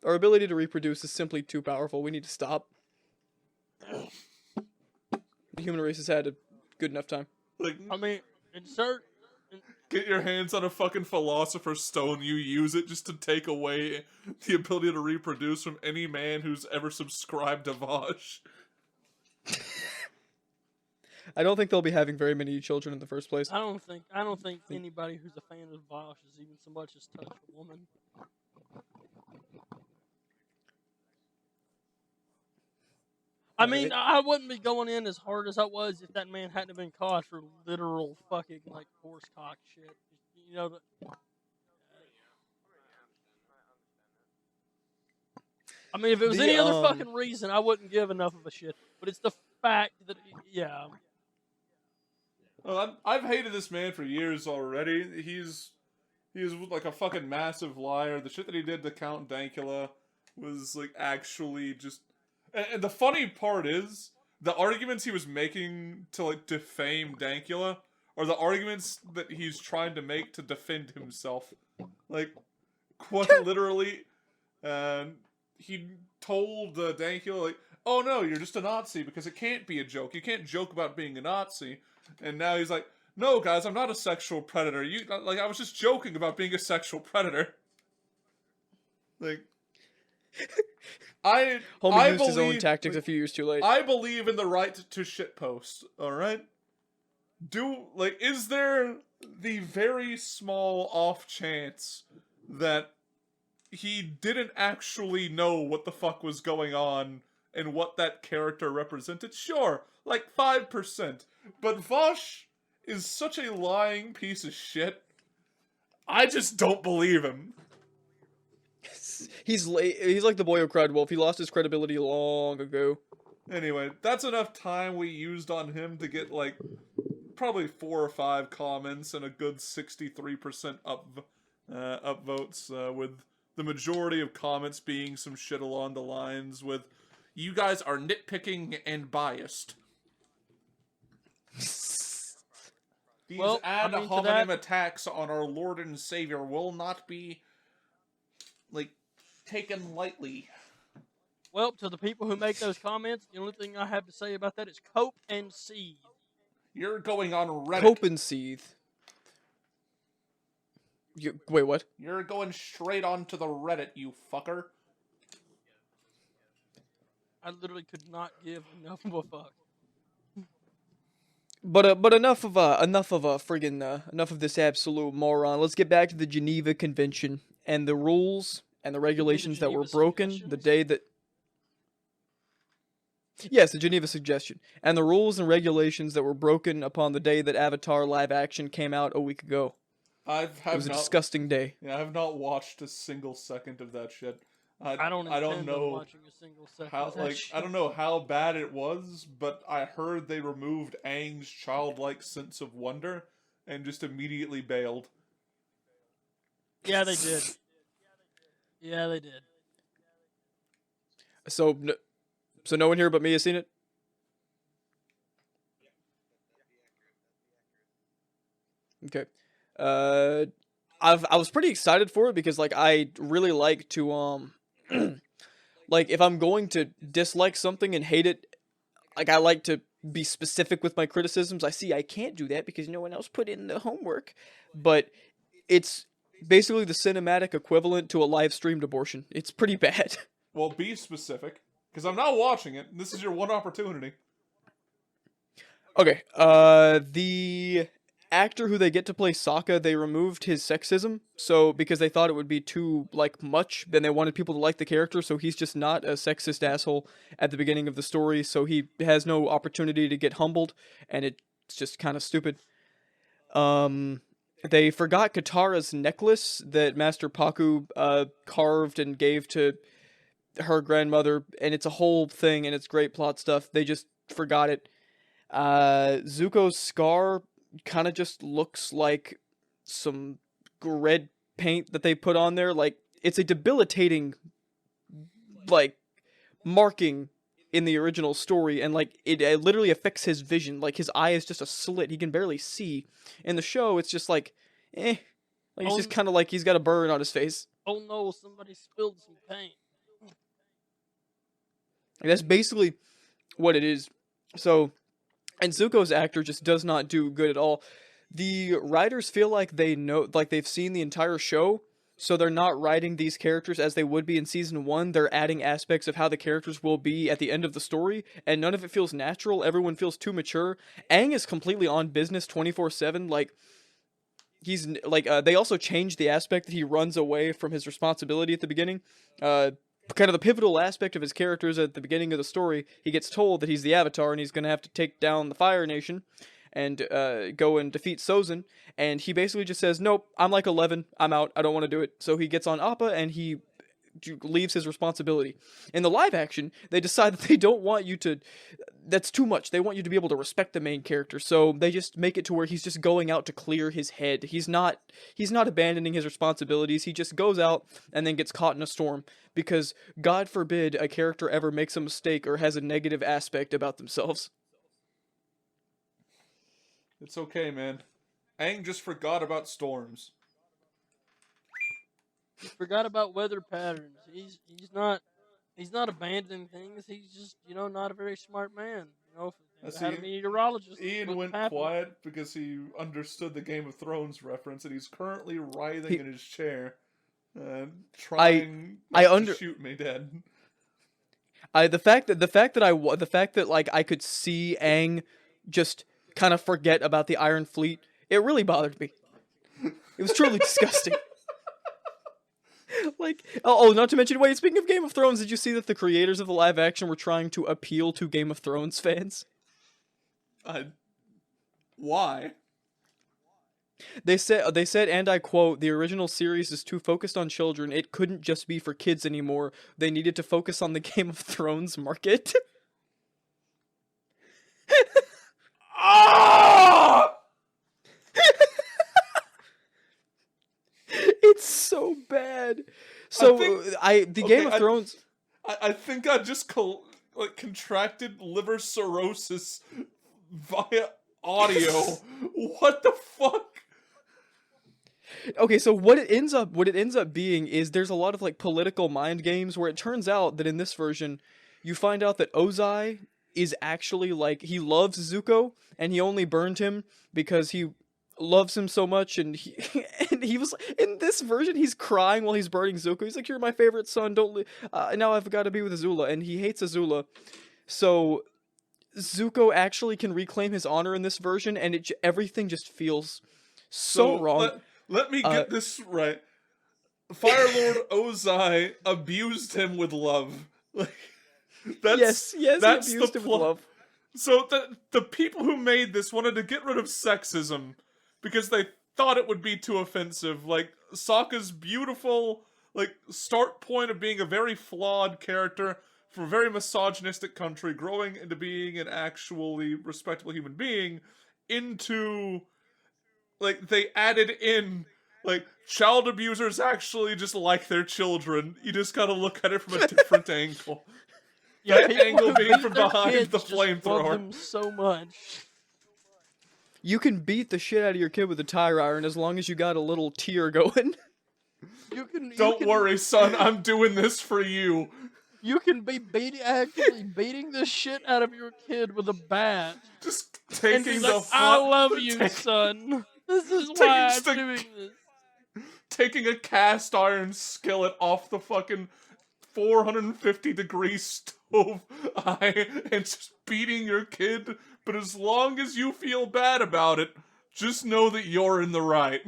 Our ability to reproduce is simply too powerful. We need to stop. The human race has had a good enough time. Like, I mean, get your hands on a fucking Philosopher's Stone, you use it just to take away the ability to reproduce from any man who's ever subscribed to Vaush. I don't think they'll be having very many children in the first place. I don't think anybody who's a fan of Vaush has even so much as touched a woman. I mean, I wouldn't be going in as hard as I was if that man hadn't been caught for literal fucking, like, horse cock shit. You know, I mean, if it was any other fucking reason, I wouldn't give enough of a shit. But it's the fact that, yeah. Well, I've hated this man for years already. He is like a fucking massive liar. The shit that he did to Count Dankula was, like, actually just... And the funny part is, the arguments he was making to, like, defame Dankula are the arguments that he's trying to make to defend himself. Like, quite literally, he told Dankula, like, oh no, you're just a Nazi because it can't be a joke. You can't joke about being a Nazi. And now he's like, no guys, I'm not a sexual predator. I was just joking about being a sexual predator. Like... I Homie used his own believe tactics a few years too late. I believe in the right to shitpost. All right. Is there the very small off chance that he didn't actually know what the fuck was going on and what that character represented? Sure, like 5%. But Vaush is such a lying piece of shit. I just don't believe him. He's like the boy who cried wolf. He lost his credibility long ago. Anyway, that's enough time we used on him to get, like, probably 4 or 5 comments and a good 63% upvotes, with the majority of comments being some shit along the lines with, "You guys are nitpicking and biased." These ad hominem attacks on our Lord and Savior will not be, like, taken lightly. Well, to the people who make those comments, the only thing I have to say about that is cope and seethe. You're going on Reddit. Cope and seethe. Wait, what? You're going straight onto the Reddit, you fucker. I literally could not give enough of a fuck. But enough of this absolute moron. Let's get back to the Geneva Convention and the rules and the regulations that were broken the day that. Yes, the Geneva Suggestion and the rules and regulations that were broken upon the day that Avatar live action came out a week ago. It was a disgusting day. Yeah, I have not watched a single second of that shit. I don't know watching a single second how of that shit. I don't know how bad it was, but I heard they removed Aang's childlike sense of wonder and just immediately bailed. Yeah, they did. Yeah, they did. So no one here but me has seen it? Okay. I was pretty excited for it because like I really like to like if I'm going to dislike something and hate it, like I like to be specific with my criticisms. I can't do that because no one else put in the homework, but it's basically the cinematic equivalent to a live streamed abortion. It's pretty bad. Well, be specific. Because I'm not watching it. This is your one opportunity. Okay, the actor who they get to play Sokka, they removed his sexism, so because they thought it would be too, like, much, then they wanted people to like the character, so he's just not a sexist asshole at the beginning of the story, so he has no opportunity to get humbled, and it's just kind of stupid. They forgot Katara's necklace that Master Paku, carved and gave to her grandmother, and it's a whole thing, and it's great plot stuff. They just forgot it. Zuko's scar kind of just looks like some red paint that they put on there. Like, it's a debilitating, like, marking in the original story, and, like, it literally affects his vision. Like, his eye is just a slit. He can barely see. In the show, it's just like, Like, it's just kind of like he's got a burn on his face. Oh no, somebody spilled some paint. That's basically what it is. So, and Zuko's actor just does not do good at all. The writers feel like they know, like they've seen the entire show, so they're not writing these characters as they would be in season 1. They're adding aspects of how the characters will be at the end of the story, and none of it feels natural. Everyone feels too mature. Aang is completely on business 24/7. Like, he's like, they also changed the aspect that he runs away from his responsibility at the beginning. Kind of the pivotal aspect of his characters at the beginning of the story, he gets told that he's the Avatar and he's going to have to take down the Fire Nation and go and defeat Sozin, and he basically just says, nope, I'm like 11, I'm out, I don't want to do it. So he gets on Appa and he leaves his responsibility. In the live action, they decide that they don't want you to, that's too much, they want you to be able to respect the main character, so they just make it to where he's just going out to clear his head. He's not abandoning his responsibilities, he just goes out and then gets caught in a storm, because God forbid a character ever makes a mistake or has a negative aspect about themselves. It's okay, man. Aang just forgot about storms. He forgot about weather patterns. He's not abandoning things. He's just, not a very smart man. If he had a meteorologist. Ian went quiet because he understood the Game of Thrones reference, and he's currently writhing in his chair. Trying I not under- to shoot me dead. the fact that like I could see Aang just kind of forget about the Iron Fleet, it really bothered me. It was truly disgusting. Like, not to mention, wait, speaking of Game of Thrones, did you see that the creators of the live action were trying to appeal to Game of Thrones fans? Why? They said, and I quote, "The original series is too focused on children. It couldn't just be for kids anymore. They needed to focus on the Game of Thrones market." Ah! It's so bad. So the Game of Thrones. I think I just contracted liver cirrhosis via audio. What the fuck? Okay, so what it ends up being is there's a lot of like political mind games where it turns out that in this version, you find out that Ozai is actually like he loves Zuko and he only burned him because he loves him so much, and he was in this version he's crying while he's burning Zuko. He's like, "You're my favorite son. Don't now I've got to be with Azula," and he hates Azula. So Zuko actually can reclaim his honor in this version, and everything just feels so wrong. Let me get this right. Fire Lord Ozai abused him with love. Like, yes, that's he abused him with love. So the people who made this wanted to get rid of sexism because they thought it would be too offensive. Like, Sokka's beautiful, like, start point of being a very flawed character from a very misogynistic country, growing into being an actually respectable human being, into, like, they added in, like, child abusers actually just like their children. You just gotta look at it from a different angle. Yeah, That angle being from behind the love flamethrower. them so much. You can beat the shit out of your kid with a tire iron as long as you got a little tear going. Don't worry, son. I'm doing this for you. You can be actually beating the shit out of your kid with a bat. Just And taking he's the like, "I love you, son. This is why I'm doing this." Taking a cast iron skillet off the fucking 450-degree stove and just beating your kid. But as long as you feel bad about it, just know that you're in the right.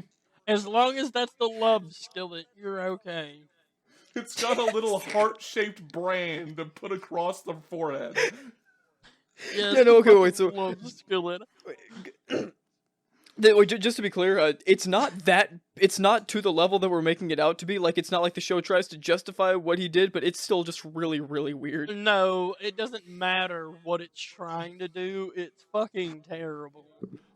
As long as that's the love skillet, you're okay. It's got a little heart-shaped brand to put across the forehead. Yes, Yeah, no, okay, wait, so love skillet. just to be clear, it's not to the level that we're making it out to be. Like, it's not like the show tries to justify what he did, but it's still just really, really weird. No, it doesn't matter what it's trying to do. It's fucking terrible.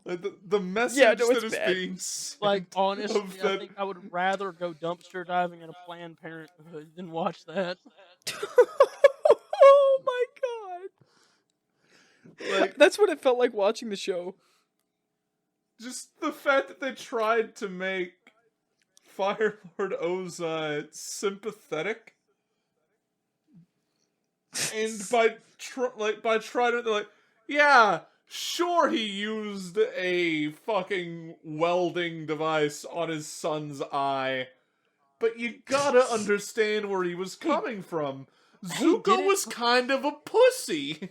The message no, it's that is bad. being sent Like, honestly, of I that- think I would rather go dumpster diving in a Planned Parenthood than watch that. Oh my god! like, That's what it felt like watching the show. just the fact that they tried to make Fire Lord Ozai sympathetic, and by trying to, they're like, yeah, sure, he used a fucking welding device on his son's eye, but you gotta understand where he was coming from. Zuko was kind of a pussy.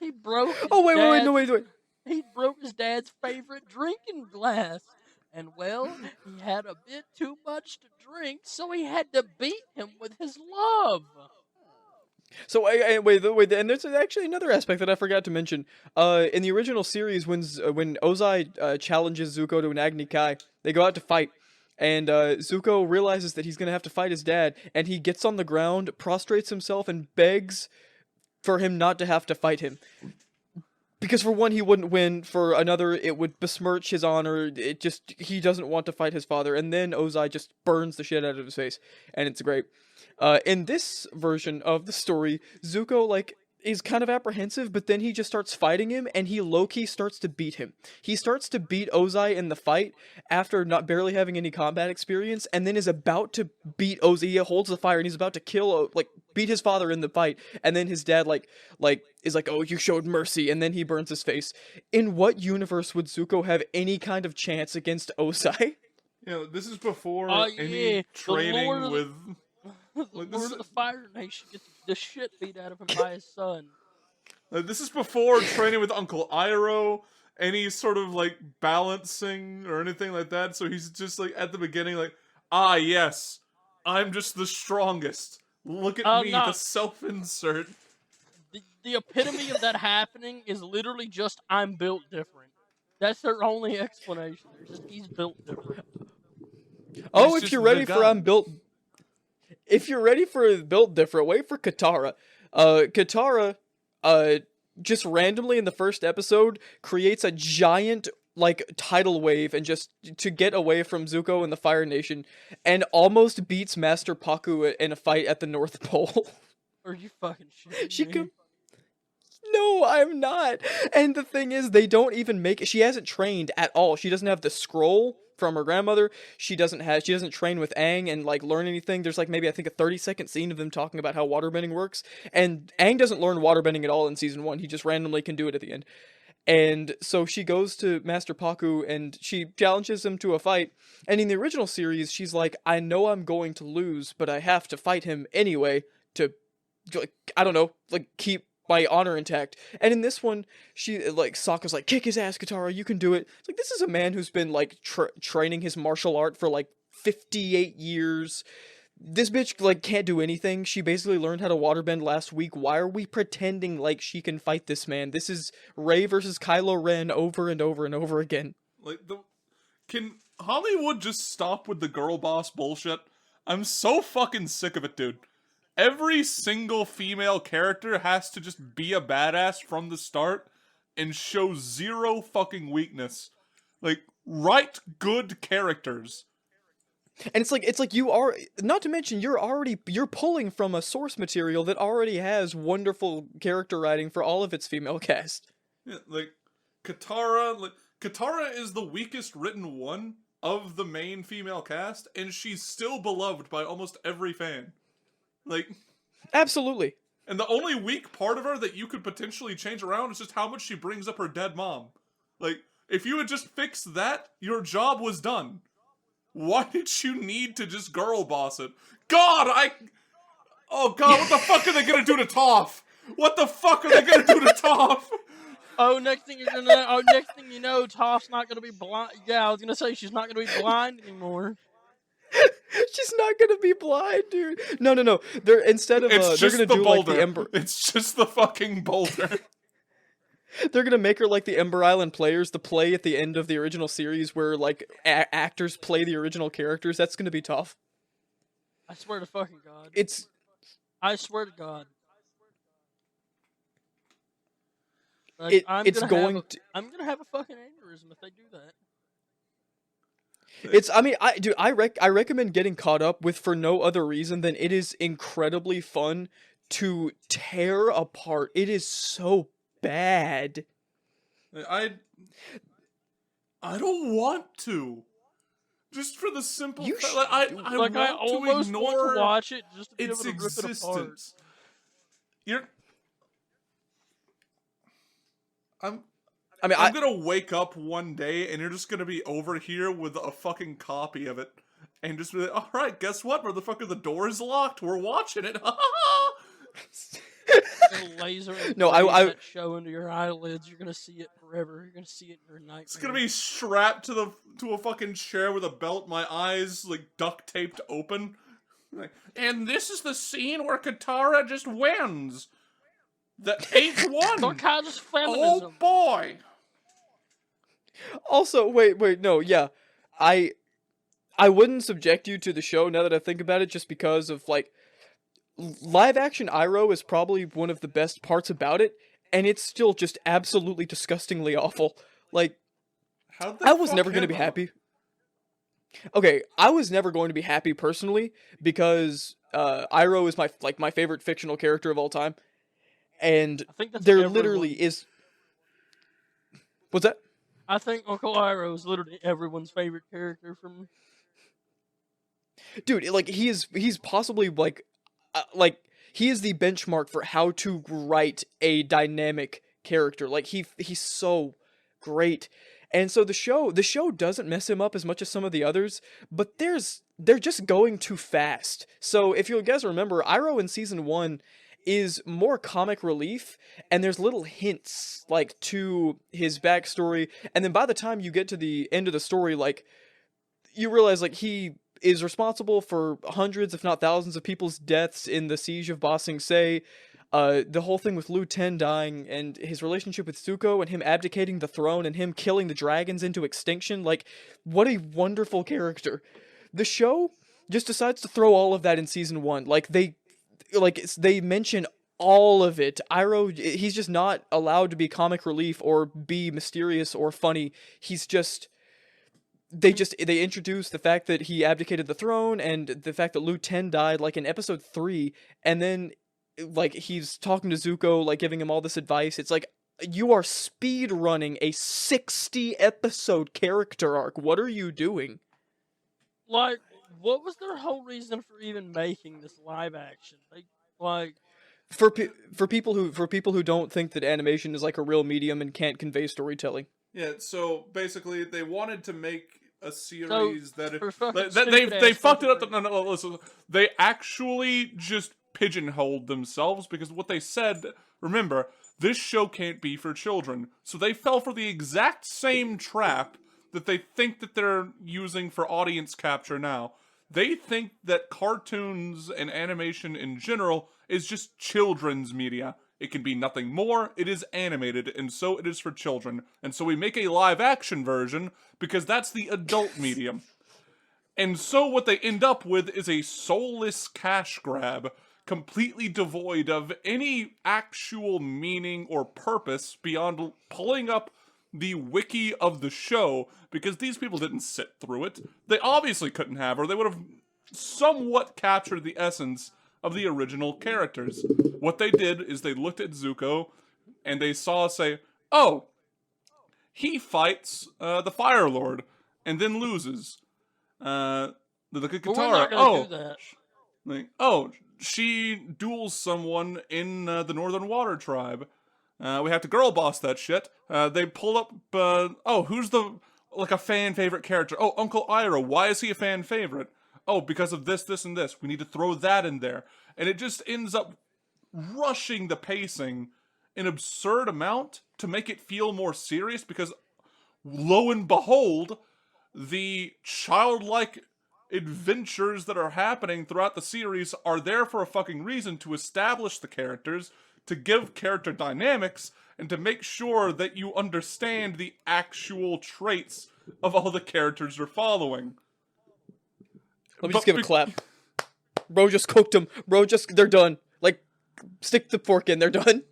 He broke. Wait. He broke his dad's favorite drinking glass. And, well, he had a bit too much to drink, so he had to beat him with his love. So wait, and there's actually another aspect that I forgot to mention. In the original series, when Ozai challenges Zuko to an Agni Kai, they go out to fight, and Zuko realizes that he's gonna have to fight his dad, and he gets on the ground, prostrates himself, and begs for him not to have to fight him. Because for one, he wouldn't win. For another, it would besmirch his honor. He doesn't want to fight his father. And then Ozai just burns the shit out of his face, and it's great. In this version of the story, Zuko, is kind of apprehensive, but then he just starts fighting him, and he low-key starts to beat him. He starts to beat Ozai in the fight after barely having any combat experience, and then is about to beat Ozai. He holds the fire, and he's about to beat his father in the fight, and then his dad, is like, "Oh, you showed mercy," and then he burns his face. In what universe would Zuko have any kind of chance against Ozai? this is before Oh any yeah, training with. the Like, this Lord is, of the Fire Nation gets the shit beat out of him by his son. this is before training with Uncle Iroh, any sort of like balancing or anything like that. So he's just like at the beginning, like, ah, yes, I'm just the strongest. Look at me, the No, self-insert. the epitome of that happening is literally just I'm built different. That's their only explanation. They're just he's built different. Oh, He's if just you're the ready for guy. I'm built. If you're ready for built different, wait for Katara. Katara, just randomly in the first episode creates a giant like tidal wave and just to get away from Zuko and the Fire Nation, and almost beats Master Pakku in a fight at the North Pole. Are you fucking shitting She me? com- No, I'm not. And the thing is, they don't even make it. She hasn't trained at all. She doesn't have the scroll from her grandmother. She doesn't train with Aang and like learn anything. There's like maybe I think a 30-second scene of them talking about how waterbending works. And Aang doesn't learn waterbending at all in season 1. He just randomly can do it at the end. And so she goes to Master Pakku and she challenges him to a fight. And in the original series, she's like, I know I'm going to lose, but I have to fight him anyway to, like, I don't know, like keep my honor intact. And in this one, she like Sokka's like, kick his ass, Katara, you can do it. It's like, this is a man who's been like training his martial art for like 58 years. This bitch like can't do anything. She basically learned how to waterbend last week. Why are we pretending like she can fight this man? This is Rey versus Kylo Ren over and over and over again. Like can Hollywood just stop with the girl boss bullshit? I'm so fucking sick of it, dude. Every single female character has to just be a badass from the start and show zero fucking weakness. Like, write good characters. And it's like you are, not to mention you're pulling from a source material that already has wonderful character writing for all of its female cast. Yeah, like Katara is the weakest written one of the main female cast, and she's still beloved by almost every fan. Like, absolutely. And the only weak part of her that you could potentially change around is just how much she brings up her dead mom. Like, if you had just fixed that, your job was done. Why did you need to just girl boss it? Oh god, what the fuck are they gonna do to Toph? What the fuck are they gonna do to Toph? Next thing you know, Toph's not gonna be blind. Yeah, I was gonna say she's not gonna be blind anymore. She's not gonna be blind, dude. No. They're instead of it's they're just gonna the do boulder. like the Ember. It's just the fucking boulder. They're gonna make her like the Ember Island Players, the play at the end of the original series where like actors play the original characters. That's gonna be tough. I swear to fucking God. I swear to God. Like, I'm gonna have a fucking aneurysm if they do that. I recommend getting caught up with for no other reason than it is incredibly fun to tear apart. It is so bad. I don't want to. Just for the simple fact, I want almost to ignore want to watch it just to be its able to rip it apart. existence. I'm gonna wake up one day and you're just gonna be over here with a fucking copy of it, and just be like, all right, guess what, motherfucker? The door is locked. We're watching it. The laser I show into your eyelids. You're gonna see it forever. You're gonna see it in your nightmare. It's gonna be strapped to a fucking chair with a belt. My eyes like duct taped open. And this is the scene where Katara just wins. The 8th one. Sarcasm feminism. Oh boy. Also, wait, no, yeah. I wouldn't subject you to the show now that I think about it, just because of like live action Iroh is probably one of the best parts about it, and it's still just absolutely disgustingly awful. Like, I was never going to be happy. Okay, I was never going to be happy personally because Iroh is my favorite fictional character of all time, and I think that's there literally is. What's that? I think Uncle Iroh is literally everyone's favorite character from. Dude, like he's possibly like he is the benchmark for how to write a dynamic character. Like he's so great. And so the show doesn't mess him up as much as some of the others, but they're just going too fast. So if you guys remember, Iroh in season 1 is more comic relief, and there's little hints like to his backstory, and then by the time you get to the end of the story, like you realize like he is responsible for hundreds, if not thousands, of people's deaths in the siege of Ba Sing Se. The whole thing with Lu Ten dying and his relationship with Zuko and him abdicating the throne and him killing the dragons into extinction. Like, what a wonderful character. The show just decides to throw all of that in season 1. They mention all of it. Iroh, he's just not allowed to be comic relief or be mysterious or funny. He's just they introduced the fact that he abdicated the throne and the fact that Lu Ten died like in episode 3, and then like he's talking to Zuko, like giving him all this advice. It's like, you are speed running a 60 episode character arc. What are you doing? Like, what was their whole reason for even making this live action? Like For people who don't think that animation is like a real medium and can't convey storytelling. Yeah, so basically they wanted to make a series that they fucked it up. No, listen. They actually just pigeonholed themselves because what they said, remember, this show can't be for children. So they fell for the exact same trap that they think that they're using for audience capture now. They think that cartoons and animation in general is just children's media. It can be nothing more, it is animated, and so it is for children. And so we make a live-action version, because that's the adult medium. And so what they end up with is a soulless cash grab, completely devoid of any actual meaning or purpose beyond pulling up the wiki of the show, because these people didn't sit through it. They obviously couldn't have, or they would have somewhat captured the essence of the original characters. What they did is they looked at Zuko, and they say, oh, he fights the Fire Lord, and then loses. They look at Katara, she duels someone in the Northern Water Tribe. We have to girl boss that shit. They pull up, who's a fan favorite character? Oh, Uncle Iroh. Why is he a fan favorite? Oh, because of this, this, and this. We need to throw that in there. And it just ends up rushing the pacing an absurd amount to make it feel more serious, because lo and behold, the childlike adventures that are happening throughout the series are there for a fucking reason, to establish the characters, to give character dynamics, and to make sure that you understand the actual traits of all the characters you're following. Let me just give a clap. Bro just cooked them. They're done. Like, stick the fork in, they're done.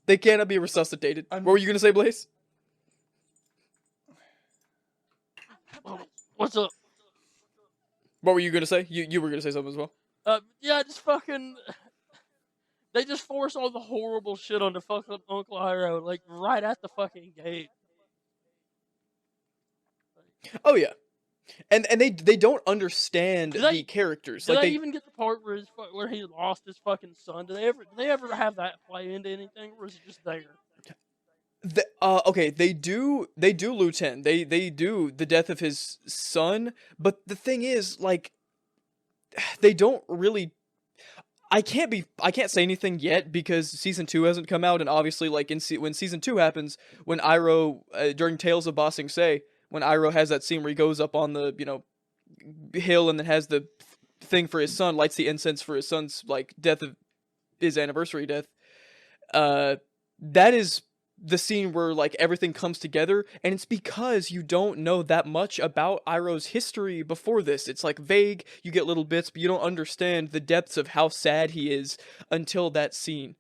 They cannot be resuscitated. What were you gonna say, Blaze? What's up? What were you gonna say? You were gonna say something as well? Yeah, just fucking... They just force all the horrible shit onto fucking Uncle Iroh, like, right at the fucking gate. Oh, yeah. And they don't understand the characters. Did they even get the part where he lost his fucking son? Do they ever have that play into anything, or is it just there? Okay, they do Lu Ten. They do the death of his son, but the thing is, like, they don't really... I can't say anything yet because season 2 hasn't come out, and obviously, like, when season 2 happens, when Iroh, during Tales of Ba Sing Se, when Iroh has that scene where he goes up on the, hill and then has the thing for his son, lights the incense for his son's, like, his anniversary death, that is the scene where, like, everything comes together, and it's because you don't know that much about Iroh's history before this. It's, like, vague, you get little bits, but you don't understand the depths of how sad he is until that scene.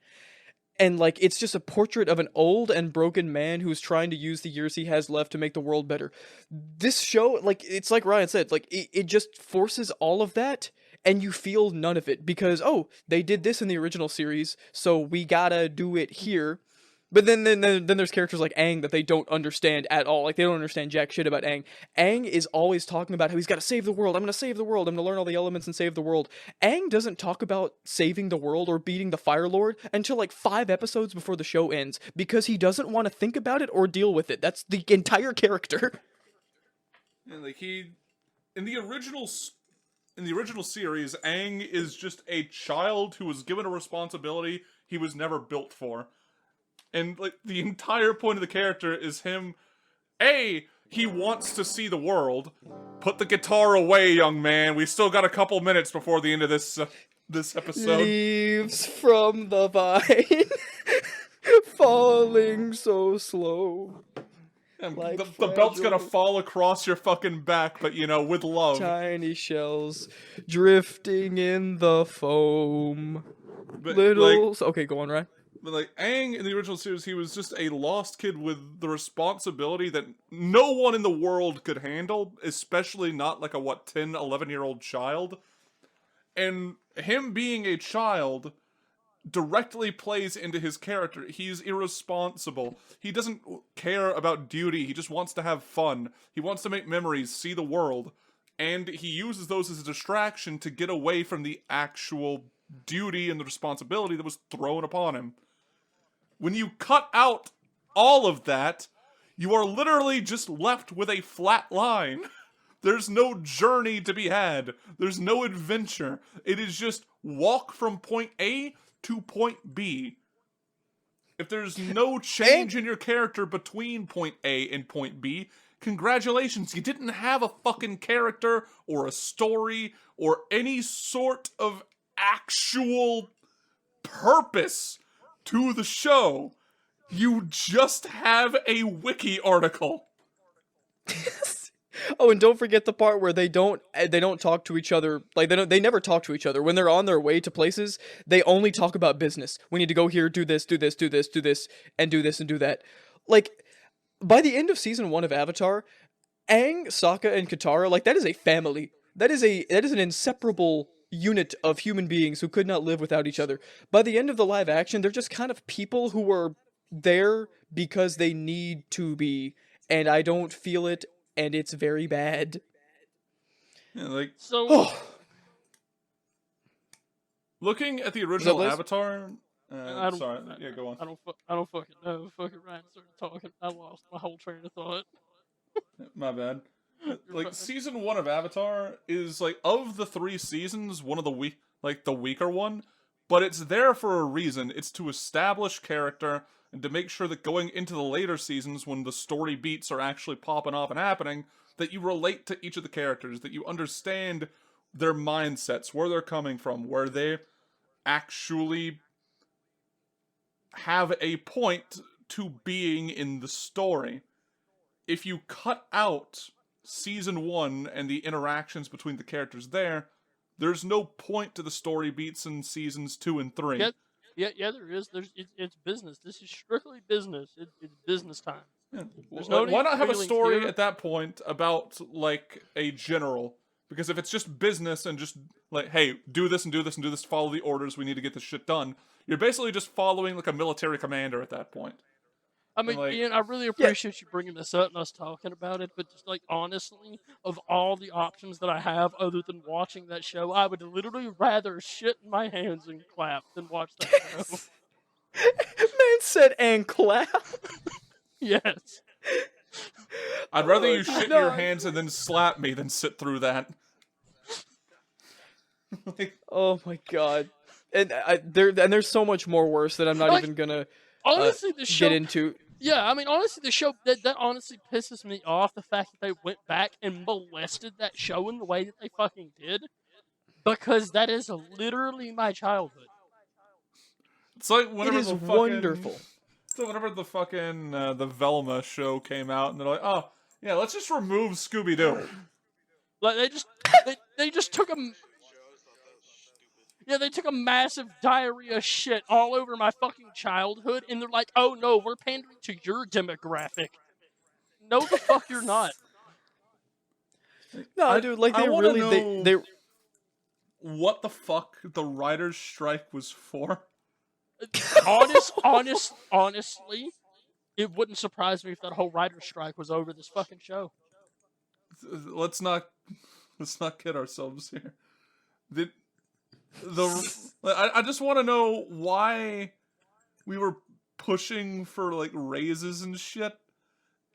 And, like, it's just a portrait of an old and broken man who's trying to use the years he has left to make the world better. This show, like, it's like Ryan said, like, it just forces all of that, and you feel none of it, because, oh, they did this in the original series, so we gotta do it here. But then there's characters like Aang that they don't understand at all. Like, they don't understand jack shit about Aang. Aang is always talking about how he's got to save the world. I'm going to save the world. I'm going to learn all the elements and save the world. Aang doesn't talk about saving the world or beating the Fire Lord until like 5 episodes before the show ends because he doesn't want to think about it or deal with it. That's the entire character. And like in the original series, Aang is just a child who was given a responsibility he was never built for. And, like, the entire point of the character is him, he wants to see the world. Put the guitar away, young man. We still got a couple minutes before the end of this episode. Leaves from the vine, falling so slow. And Like the belt's gonna fragile fall across your fucking back, but, with love. tiny shells drifting in the foam. But, Little... Okay, go on, Ryan. But, like, Aang in the original series, he was just a lost kid with the responsibility that no one in the world could handle, especially not like a, 10, 11-year-old child. And him being a child directly plays into his character. He's irresponsible. He doesn't care about duty. He just wants to have fun. He wants to make memories, see the world. And he uses those as a distraction to get away from the actual duty and the responsibility that was thrown upon him. When you cut out all of that, you are literally just left with a flat line. There's no journey to be had. There's no adventure. It is just walk from point A to point B. If there's no change in your character between point A and point B, congratulations, you didn't have a fucking character or a story or any sort of actual purpose to the show. You just have a wiki article. Oh, and don't forget the part where they don't talk to each other. Like, they never talk to each other. When they're on their way to places, they only talk about business. We need to go here, do this, do this, do this, do this, and do this and do that. Like, by the end of season 1 of Avatar, Aang, Sokka, and Katara, like, that is a family. That is an inseparable unit of human beings who could not live without each other. By the end of the live action, they're just kind of people who are there because they need to be, and I don't feel it, and it's very bad. Yeah, like, So, looking at the original Liz? Avatar, I don't, sorry, yeah, go on. I don't fucking know. Fucking Ryan started talking. I lost my whole train of thought. My bad. You're Like, fine. season 1 of Avatar is, like, of the 3 seasons, one of the the weaker one, but it's there for a reason. It's to establish character and to make sure that going into the later seasons, when the story beats are actually popping off and happening, that you relate to each of the characters, that you understand their mindsets, where they're coming from, where they actually have a point to being in the story. If you cut out season 1 and the interactions between the characters there's no point to the story beats in seasons 2 and 3. Yeah, there is. It's business. This is strictly business. It's business time. Yeah. There's no Why need not for have a feelings story here. at that point about, like, a general? Because if it's just business and just, like, hey, do this and do this and do this, follow the orders, we need to get this shit done, you're basically just following, like, a military commander at that point. I mean, like- Ian, I really appreciate you bringing this up and us talking about it, but just, like, honestly, of all the options that I have other than watching that show, I would literally rather shit in my hands and clap than watch that show. Man said and clap. Yes. I'd rather Oh, you shit in your no. hands and then slap me than sit through that. Like, Oh my god. And there's so much more worse that I'm not Like, even gonna Honestly, the show. get into. Yeah, I mean, honestly, the show that honestly pisses me off. The fact that they went back and molested that show in the way that they fucking did, because that is literally my childhood. it's like It whenever is the fucking, wonderful. So whenever the fucking the Velma show came out, and they're like, oh yeah, let's just remove Scooby Doo. Like they just took a. Yeah, they took a massive diarrhea shit all over my fucking childhood, and they're like, "Oh no, we're pandering to your demographic." No, the fuck you're not. No, dude, like I they wanna really know what the fuck the writer's strike was for. Honestly, it wouldn't surprise me if that whole writer's strike was over this fucking show. Let's not kid ourselves here. I just want to know why we were pushing for like raises and shit,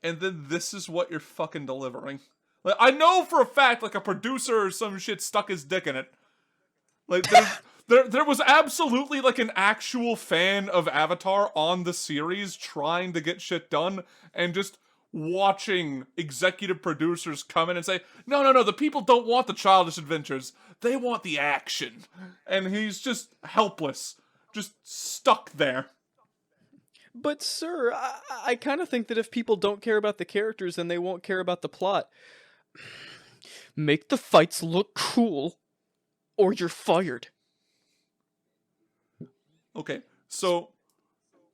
and then this is what you're fucking delivering. Like, I know for a fact, like, a producer or some shit stuck his dick in it. Like, there was absolutely, like, an actual fan of Avatar on the series trying to get shit done, and just watching executive producers come in and say, no, the people don't want the childish adventures. They want the action. And he's just helpless. Just stuck there. But sir, I kind of think that if people don't care about the characters, then they won't care about the plot. Make the fights look cool, or you're fired. Okay, so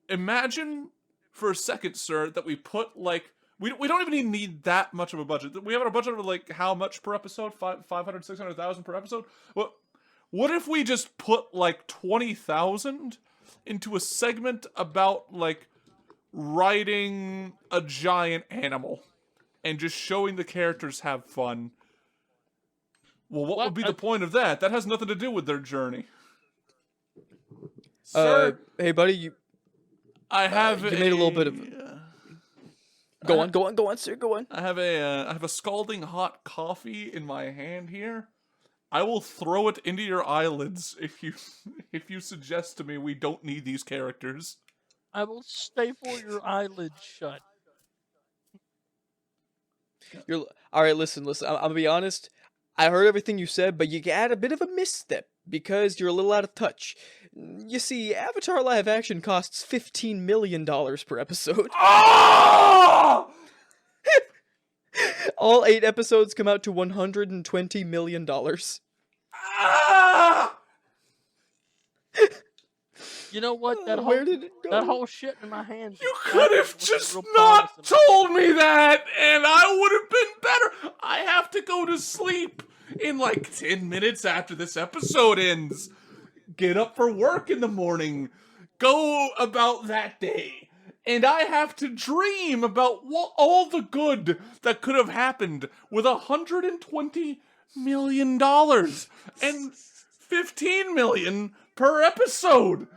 imagine for a second, sir, that we put, like, we don't even need that much of a budget. We have a budget of, like, how much per episode? 500, 600,000 per episode? What if we just put, like, 20,000 into a segment about, like, riding a giant animal and just showing the characters have fun? Well, what would be the point of that? That has nothing to do with their journey. Sir, hey buddy, you have you made a little bit of Go on, sir, go on. I have a scalding hot coffee in my hand here. I will throw it into your eyelids if you suggest to me we don't need these characters. I will staple your eyelids shut. All right, listen. I'm gonna be honest. I heard everything you said, but you had a bit of a misstep because you're a little out of touch. You see, Avatar live action costs $15 million per episode. Ah! All 8 episodes come out to $120 million. Ah! You know what? That Where did it go? That whole shit in my hands. You could have just not told me that, and I would have been better. I have to go to sleep in like 10 minutes after this episode ends. Get up for work in the morning. Go about that day. And I have to dream about all the good that could have happened with $120 million and $15 million per episode.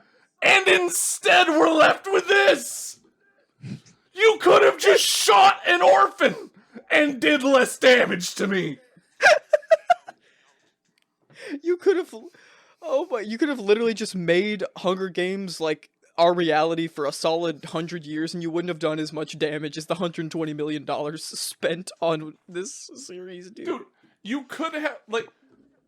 And instead we're left with this! You could have just shot an orphan and did less damage to me! You could have... Oh my, you could have literally just made Hunger Games, like, our reality for a solid 100 years, and you wouldn't have done as much damage as the $120 million spent on this series, dude. Dude, you could have, like...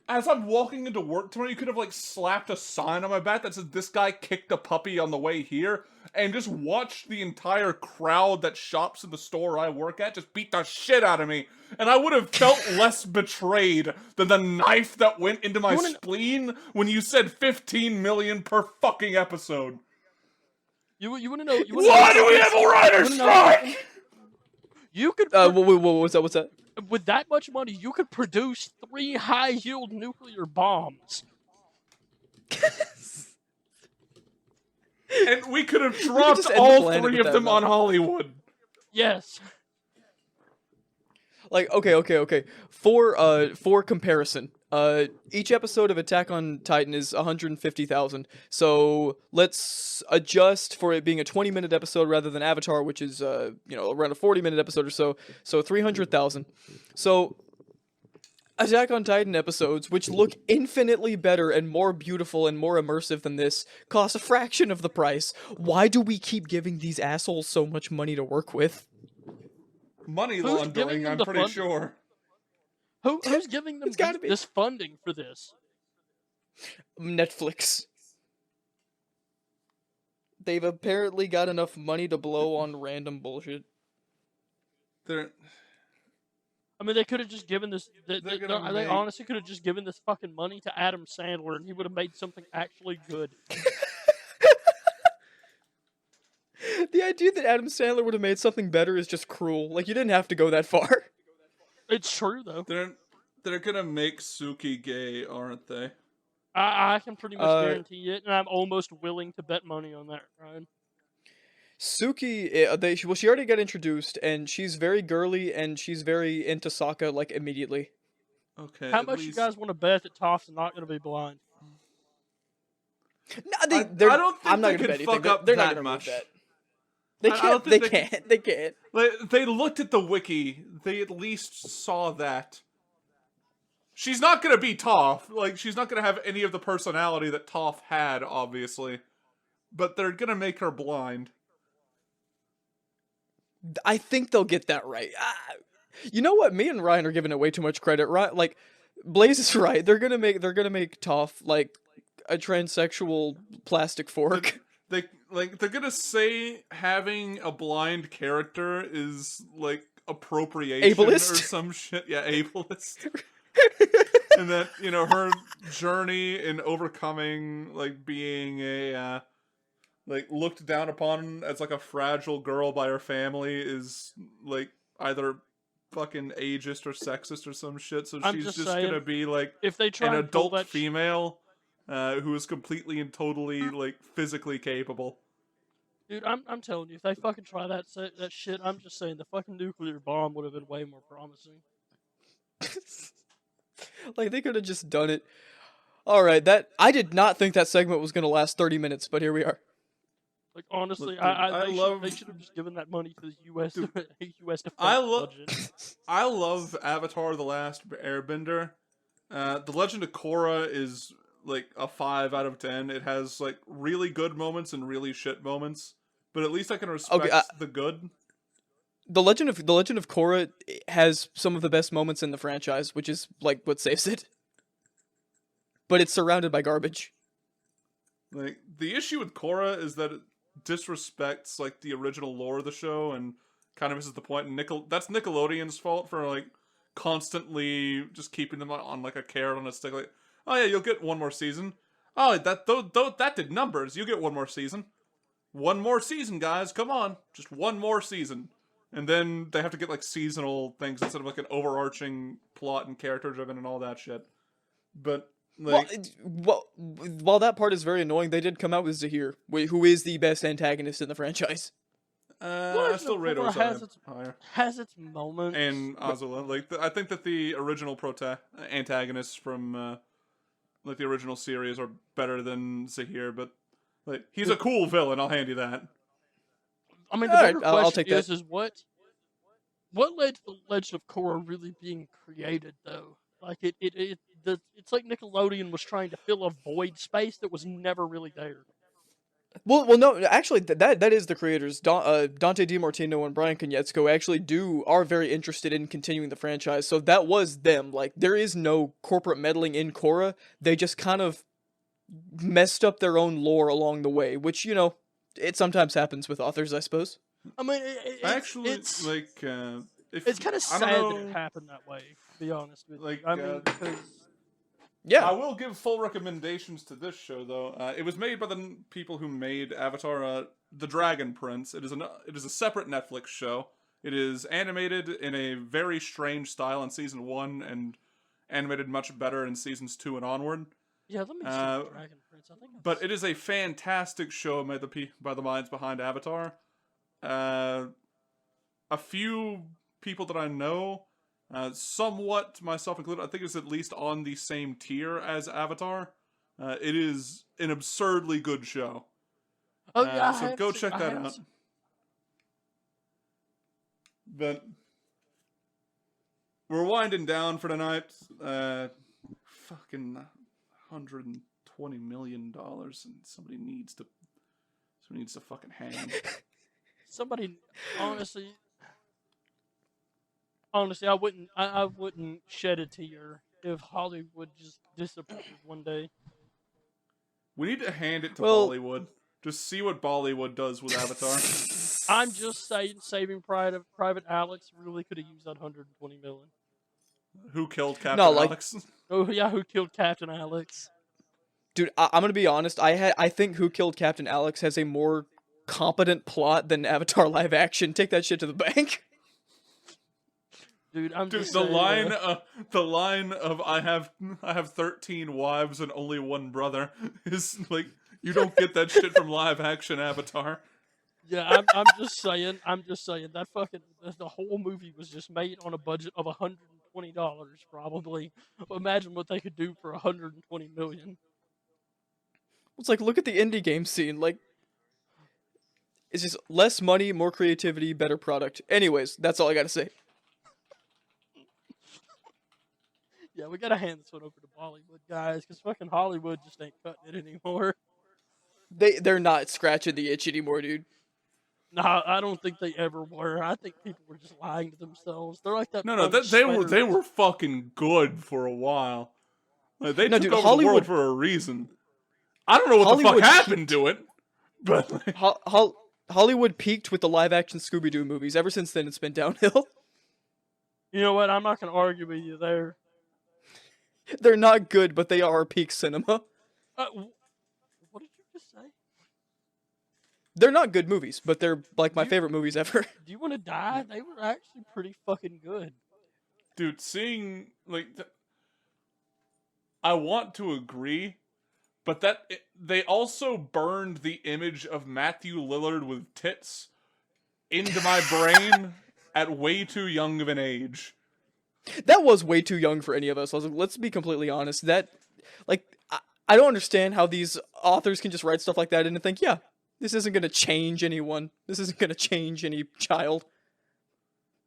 As I'm walking into work tomorrow, you could have, like, slapped a sign on my back that says, "This guy kicked a puppy on the way here," and just watched the entire crowd that shops in the store I work at just beat the shit out of me. And I would have felt less betrayed than the knife that went into my spleen when you said 15 million per fucking episode. You want to know... Why do we have a writer's strike? You could... What's that? With that much money, you could produce 3 high-yield nuclear bombs. And we could have dropped all 3 of them on Hollywood. Yes. Like, okay. For comparison, each episode of Attack on Titan is 150,000. So let's adjust for it being a 20-minute episode rather than Avatar, which is around a 40-minute episode or so. So 300,000. So Attack on Titan episodes, which look infinitely better and more beautiful and more immersive than this, cost a fraction of the price. Why do we keep giving these assholes so much money to work with? Money laundering, I'm pretty sure. Who's giving them this funding for this? Netflix. They've apparently got enough money to blow on random bullshit. I mean, they could have just given this... They honestly could have just given this fucking money to Adam Sandler, and he would have made something actually good. The idea that Adam Sandler would have made something better is just cruel. Like, you didn't have to go that far. It's true, though. They're gonna make Suki gay, aren't they? I can pretty much guarantee it, and I'm almost willing to bet money on that, Ryan. Suki, she already got introduced, and she's very girly, and she's very into Sokka, like, immediately. Okay, How at much you least guys want to bet that Toph's not going to be blind? No, I don't think I'm not they gonna can bet anything. fuck up They're not that gonna much. move that. They I can't. don't They think they can't. They can't. Like, they looked at the wiki. They at least saw that. She's not gonna be Toph. Like, she's not gonna have any of the personality that Toph had, obviously. But they're gonna make her blind. I think they'll get that right. You know what? Me and Ryan are giving it way too much credit. Right? Like, Blaze is right. They're gonna make Toph like a transsexual plastic fork. They're gonna say having a blind character is like appropriation Ableist? or some shit. Yeah, ableist. And that, you know, her journey in overcoming like being a like looked down upon as like a fragile girl by her family is like either fucking ageist or sexist or some shit. So I'm she's just just saying, gonna be like if they try an and pull adult that female who is completely and totally like physically capable. dude, I'm telling you, if they fucking try that shit, I'm just saying the fucking nuclear bomb would have been way more promising. Like, they could have just done it. All right, I did not think that segment was gonna last 30 minutes, but here we are. Like, honestly, Look, dude, they should have just given that money to the U.S. Dude, U.S. defense I love budget. I love Avatar: The Last Airbender. The Legend of Korra is like a 5 out of 10. It has like really good moments and really shit moments, but at least I can respect the good. The Legend of Korra has some of the best moments in the franchise, which is like what saves it. But it's surrounded by garbage. Like, the issue with Korra is that it disrespects like the original lore of the show and kind of misses the point. And that's Nickelodeon's fault for like constantly just keeping them on like a carrot on a stick. Like, oh yeah, you'll get one more season. Oh, that did numbers. You get one more season. One more season, guys. Come on, just one more season. And then they have to get like seasonal things instead of like an overarching plot and character driven and all that shit. But like, while that part is very annoying, they did come out with Zahir, who is the best antagonist in the franchise. I still rate Ozai higher. Has its moments. And Azula. Like, I think that the original antagonists from like the original series are better than Zahir, but like, he's a cool villain. I'll hand you that. I mean, the better I'll question take that. is what led to the Legend of Korra really being created, though? Like, it's like Nickelodeon was trying to fill a void space that was never really there. Well, no, actually, that is the creators. Dante DiMartino and Brian Konietzko actually are very interested in continuing the franchise, so that was them. Like, there is no corporate meddling in Korra. They just kind of messed up their own lore along the way, which, you know, it sometimes happens with authors, I suppose. I mean, it's kind of sad that it happened that way, to be honest with you. I mean, because... Yeah. I will give full recommendations to this show, though. It was made by the people who made Avatar: The Dragon Prince. It is a separate Netflix show. It is animated in a very strange style in season 1 and animated much better in seasons 2 and onward. Yeah, let me see The Dragon Prince. I think but it is a fantastic show made by the minds behind Avatar. A few people that I know, somewhat myself included, I think it's at least on the same tier as Avatar. It is an absurdly good show. Oh yeah, so go check that out. But we're winding down for tonight. Fucking $120 million, and somebody needs to fucking hang. Somebody, honestly, I wouldn't shed a tear if Hollywood just disappeared one day. We need to hand it to Bollywood. Just see what Bollywood does with Avatar. I'm just saying, Saving Private Alex really could have used that $120 million. Who killed Captain Alex? Oh yeah, who killed Captain Alex? Dude, I'm gonna be honest. I think Who Killed Captain Alex has a more competent plot than Avatar live action. Take that shit to the bank. Dude, I'm Dude, just the saying, line of I have 13 wives and only one brother is like you don't get that shit from live action Avatar. yeah, I'm just saying that fucking the whole movie was just made on a budget of $120 probably. Imagine what they could do for 120 million. It's like, look at the indie game scene. Like, it's just less money, more creativity, better product. Anyways, that's all I gotta say. Yeah, we gotta hand this one over to Bollywood guys, because fucking Hollywood just ain't cutting it anymore. They're not scratching the itch anymore, dude. Nah, I don't think they ever were. I think people were just lying to themselves. They're like that. No, punk they were sweaters. fucking good for a while. Like, they No, took dude, over the Hollywood world for a reason. I don't know what the Hollywood fuck happened to it, but like, Hollywood peaked with the live action Scooby Doo movies. Ever since then, it's been downhill. You know what? I'm not gonna argue with you there. They're not good, but they are peak cinema. What did you just say? They're not good movies, but they're like my favorite movies ever. Do you want to die? They were actually pretty fucking good. dude, seeing like I want to agree, but they also burned the image of Matthew Lillard with tits into my brain at way too young of an age. That was way too young for any of us. I was like, let's be completely honest. That, like, I don't understand how these authors can just write stuff like that and think, yeah, this isn't gonna change anyone. This isn't gonna change any child.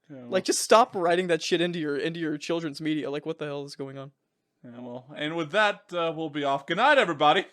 Yeah, well, Like, just stop writing that shit into your children's media. Like, what the hell is going on? yeah, well, and with that, we'll be off. Good night, everybody.